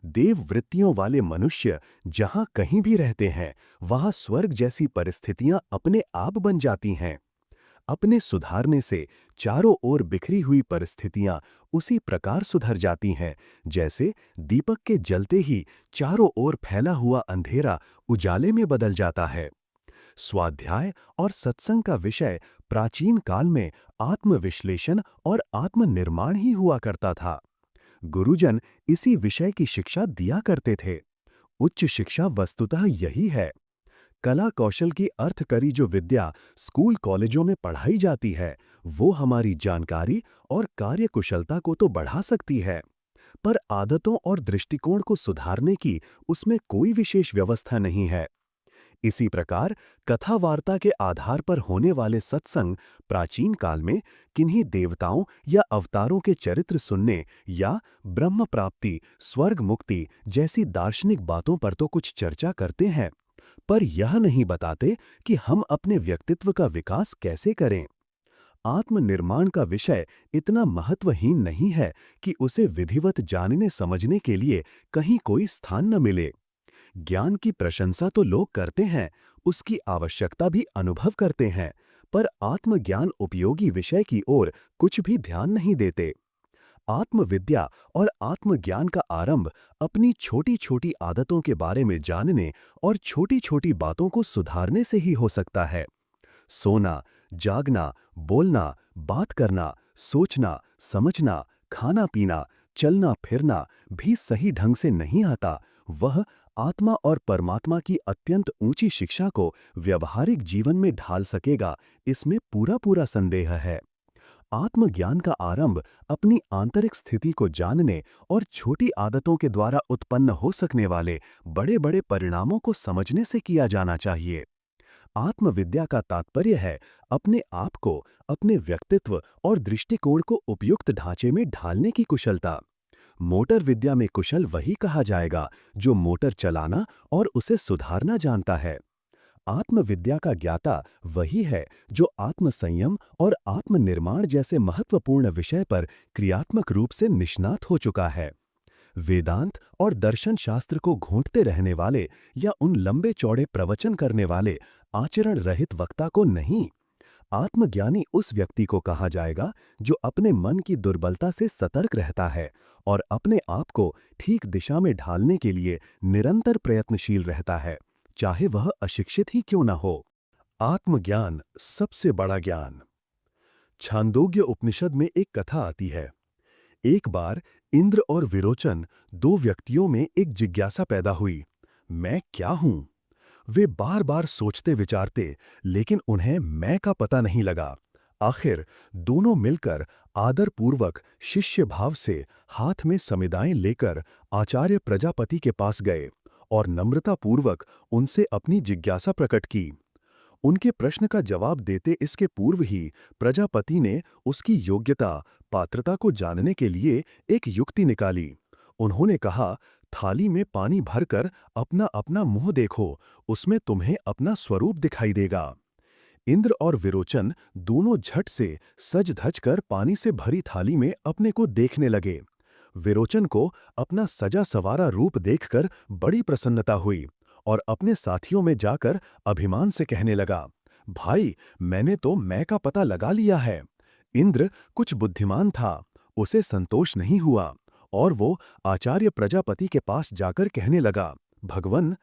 देव वृत्तियों वाले मनुष्य जहां कहीं भी रहते हैं, वहां स्वर्ग जैसी परिस्थितियां अपने आप बन जाती हैं। अपने सुधारने से चारों ओर बिखरी हुई परिस्थितियां उसी प्रकार सुधर जाती हैं, जैसे दीपक के जलते ही चारों ओर फैला हुआ अंधेरा उजाले में बदल जाता है। स्वाध्याय और सत्संग का विषय प्राचीन काल में आत्मविश्लेषण और आत्मनिर्माण ही हुआ करता था। गुरुजन इसी विषय की शिक्षा दिया करते थे। उच्च शिक्षा वस्तुतः यही है। कला कौशल की अर्थकरी जो विद्या स्कूल कॉलेजों में पढ़ाई जाती है, वो हमारी जानकारी और कार्यकुशलता को तो बढ़ा सकती है, पर आदतों और दृष्टिकोण को सुधारने की उसमें कोई विशेष व्यवस्था नहीं है। इसी प्रकार कथा वार्ता के आधार पर होने वाले सत्संग प्राचीन काल में किन्हीं देवताओं या अवतारों के चरित्र सुनने या ब्रह्म प्राप्ति, स्वर्ग मुक्ति जैसी दार्शनिक बातों पर तो कुछ चर्चा करते हैं, पर यह नहीं बताते कि हम अपने व्यक्तित्व का विकास कैसे करें। आत्मनिर्माण का विषय इतना महत्वहीन नहीं है कि उसे विधिवत जानने समझने के लिए कहीं कोई स्थान न मिले। ज्ञान की प्रशंसा तो लोग करते हैं, उसकी आवश्यकता भी अनुभव करते हैं, पर आत्मज्ञान उपयोगी विषय की ओर कुछ भी ध्यान नहीं देते। आत्मविद्या और आत्मज्ञान का आरंभ अपनी छोटी-छोटी आदतों के बारे में जानने और छोटी-छोटी बातों को सुधारने से ही हो सकता है। सोना, जागना, बोलना, बात करना, सोचना, समझना, खाना-पीना, चलना-फिरना भी सही ढंग से नहीं आता। वह आत्मा और परमात्मा की अत्यंत ऊंची शिक्षा को व्यवहारिक जीवन में ढाल सकेगा, इसमें पूरा-पूरा संदेह है। आत्मज्ञान का आरंभ अपनी आंतरिक स्थिति को जानने और छोटी आदतों के द्वारा उत्पन्न हो सकने वाले बड़े-बड़े परिणामों को समझने से किया जाना चाहिए। आत्मविद्या का तात्पर्य है अपने आप को, अपने व्यक्तित्व और दृष्टिकोण को उपयुक्त ढांचे में ढालने की कुशलता। मोटर विद्या में कुशल वही कहा जाएगा जो मोटर चलाना और उसे सुधारना जानता है। आत्मविद्या का ज्ञाता वही है जो आत्मसंयम और आत्मनिर्माण जैसे महत्वपूर्ण विषय पर क्रियात्मक रूप से निष्णात हो चुका है। वेदांत और दर्शन शास्त्र को घोंटते रहने वाले या उन लंबे चौड़े प्रवचन करने वाले आचरण रहित वक्ता को नहीं, आत्मज्ञानी उस व्यक्ति को कहा जाएगा जो अपने मन की दुर्बलता से सतर्क रहता है और अपने आप को ठीक दिशा में ढालने के लिए निरंतर प्रयत्नशील रहता है, चाहे वह अशिक्षित ही क्यों न हो। आत्मज्ञान सबसे बड़ा ज्ञान। छांदोग्य उपनिषद में एक कथा आती है। एक बार इंद्र और विरोचन, दो व्यक्तियों में एक जिज्ञासा पैदा हुई। मैं क्या हूं? वे बार बार सोचते विचारते, लेकिन उन्हें मैं का पता नहीं लगा। आखिर दोनों मिलकर आदरपूर्वक शिष्य भाव से हाथ में समिदाएं लेकर आचार्य प्रजापति के पास गए और नम्रतापूर्वक उनसे अपनी जिज्ञासा प्रकट की। उनके प्रश्न का जवाब देते इसके पूर्व ही प्रजापति ने उसकी योग्यता, पात्रता को जानने के लिए एक युक्ति निकाली। उन्होंने कहा, थाली में पानी भरकर अपना अपना मुंह देखो, उसमें तुम्हें अपना स्वरूप दिखाई देगा। इंद्र और विरोचन दोनों झट से सज धज कर पानी से भरी थाली में अपने को देखने लगे। विरोचन को अपना सजा सवारा रूप देखकर बड़ी प्रसन्नता हुई और अपने साथियों में जाकर अभिमान से कहने लगा, भाई, मैंने तो मैं का पता लगा लिया है। इंद्र कुछ बुद्धिमान था, उसे संतोष नहीं हुआ और वो आचार्य प्रजापति के पास जाकर कहने लगा, भगवन,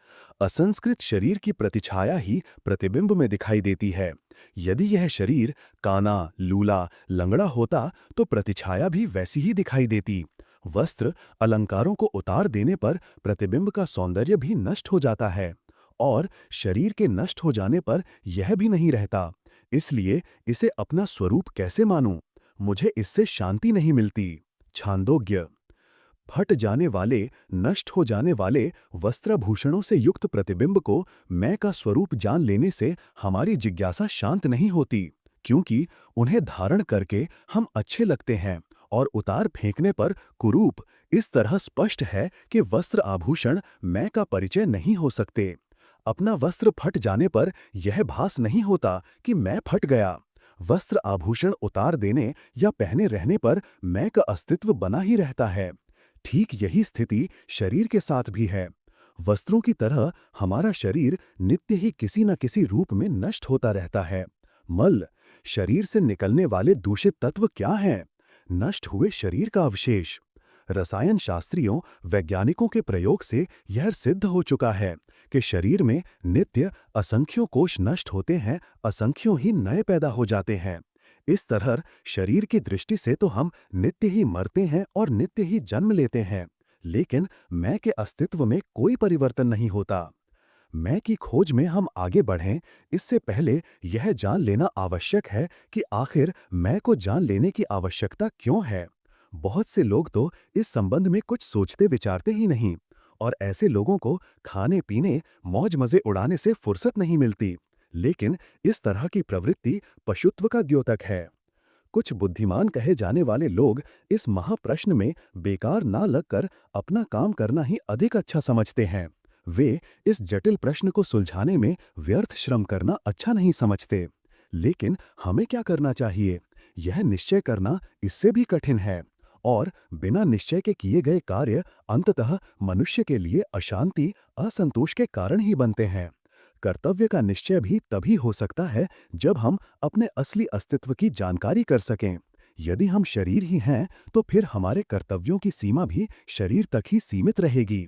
असंस्कृत शरीर की प्रतिछाया ही प्रतिबिंब में दिखाई देती है। यदि यह शरीर काना, लूला, लंगड़ा होता तो प्रतिछाया भी वैसी ही दिखाई देती। वस्त्र, अलंकारों को उतार देने पर प्रतिबिंब का सौंदर्य भी नष्ट हो जाता है और शरीर के नष्ट हो जाने पर यह भी नहीं रहता। इसलिए इसे अपना स्वरूप कैसे मानूं? मुझे इससे शांति नहीं मिलती। छांदोग्य। फट जाने वाले, नष्ट हो जाने वाले वस्त्राभूषणों से युक्त प्रतिबिंब को मैं का स्वरूप जान लेने से हमारी जिज्ञासा शांत नहीं होती, क्योंकि उन्हें धारण करके हम अच्छे लगते हैं और उतार फेंकने पर कुरूप इस तरह स्पष्ट है कि वस्त्र आभूषण मैं का परिचय नहीं हो सकते। अपना वस्त्र फट जाने पर यह भास नहीं होता कि मैं फट गया। वस्त्र आभूषण उतार देने या पहने रहने पर मैं का अस्तित्व बना ही रहता है। ठीक यही स्थिति शरीर के साथ भी है। वस्त्रों की तरह हमारा शरीर नित्य ही किसी न किसी रूप में नष्ट होता रहता है। मल, शरीर से निकलने वाले दूषित तत्व क्या हैं? नष्ट हुए शरीर का अवशेष। रसायन शास्त्रियों, वैज्ञानिकों के प्रयोग से यह सिद्ध हो चुका है कि शरीर में नित्य असंख्यों कोष नष्ट होते हैं, असंख्यों ही नए पैदा हो जाते हैं। इस तरह शरीर की दृष्टि से तो हम नित्य ही मरते हैं और नित्य ही जन्म लेते हैं, लेकिन मैं के अस्तित्व में कोई परिवर्तन नहीं होता। मैं की खोज में हम आगे बढ़ें, इससे पहले यह जान लेना आवश्यक है कि आखिर मैं को जान लेने की आवश्यकता क्यों है। बहुत से लोग तो इस संबंध में कुछ सोचते विचारते ही नहीं और ऐसे लोगों को खाने पीने, मौज मजे उड़ाने से फुर्सत नहीं मिलती। लेकिन इस तरह की प्रवृत्ति पशुत्व का द्योतक है। कुछ बुद्धिमान कहे जाने वाले लोग इस महाप्रश्न में बेकार ना लगकर अपना काम करना ही अधिक अच्छा समझते हैं। वे इस जटिल प्रश्न को सुलझाने में व्यर्थ श्रम करना अच्छा नहीं समझते। लेकिन हमें क्या करना चाहिए? यह निश्चय करना इससे भी कठिन है और बिना निश्चय के किए गए कार्य अंततः मनुष्य के लिए अशांति, असंतोष के कारण ही बनते हैं। कर्तव्य का निश्चय भी तभी हो सकता है जब हम अपने असली अस्तित्व की जानकारी कर सकें। यदि हम शरीर ही हैं, तो फिर हमारे कर्तव्यों की सीमा भी शरीर तक ही सीमित रहेगी।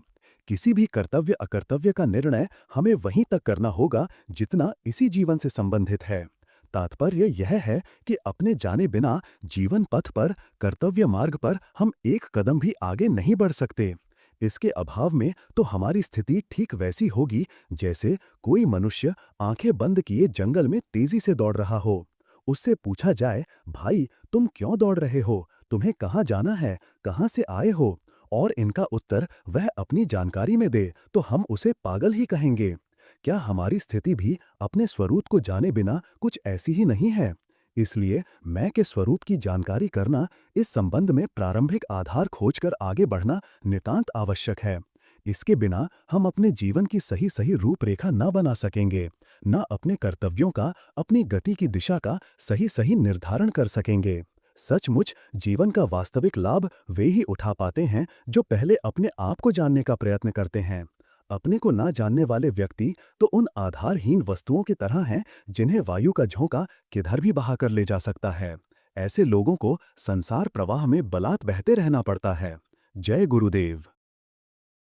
किसी भी कर्तव्य अकर्तव्य का निर्णय हमें वहीं तक करना होगा जितना इसी जीवन से संबंधित है। तात्पर्य यह है कि अपने जाने बिना जीवन पथ पर, कर्तव्य मार्ग पर हम एक कदम भी आगे नहीं बढ़ सकते। इसके अभाव में तो हमारी स्थिति ठीक वैसी होगी जैसे कोई मनुष्य आंखें बंद किए जंगल में तेजी से दौड़ रहा हो। उससे पूछा जाए, भाई, तुम क्यों दौड़ रहे हो? तुम्हें कहाँ जाना है? कहाँ से आए हो? और इनका उत्तर वह अपनी जानकारी में दे तो हम उसे पागल ही कहेंगे। क्या हमारी स्थिति भी अपने स्वरूप को जाने बिना कुछ ऐसी ही नहीं है? इसलिए मैं के स्वरूप की जानकारी करना, इस संबंध में प्रारंभिक आधार खोजकर आगे बढ़ना नितांत आवश्यक है। इसके बिना हम अपने जीवन की सही सही रूपरेखा न बना सकेंगे, न अपने कर्तव्यों का, अपनी गति की दिशा का सही सही निर्धारण कर सकेंगे। सचमुच जीवन का वास्तविक लाभ वे ही उठा पाते हैं जो पहले अपने आप को जानने का प्रयत्न करते हैं। अपने को ना जानने वाले व्यक्ति तो उन आधारहीन वस्तुओं की तरह हैं जिन्हें वायु का झोंका किधर भी बहा कर ले जा सकता है। ऐसे लोगों को संसार प्रवाह में बलात् बहते रहना पड़ता है। जय गुरुदेव।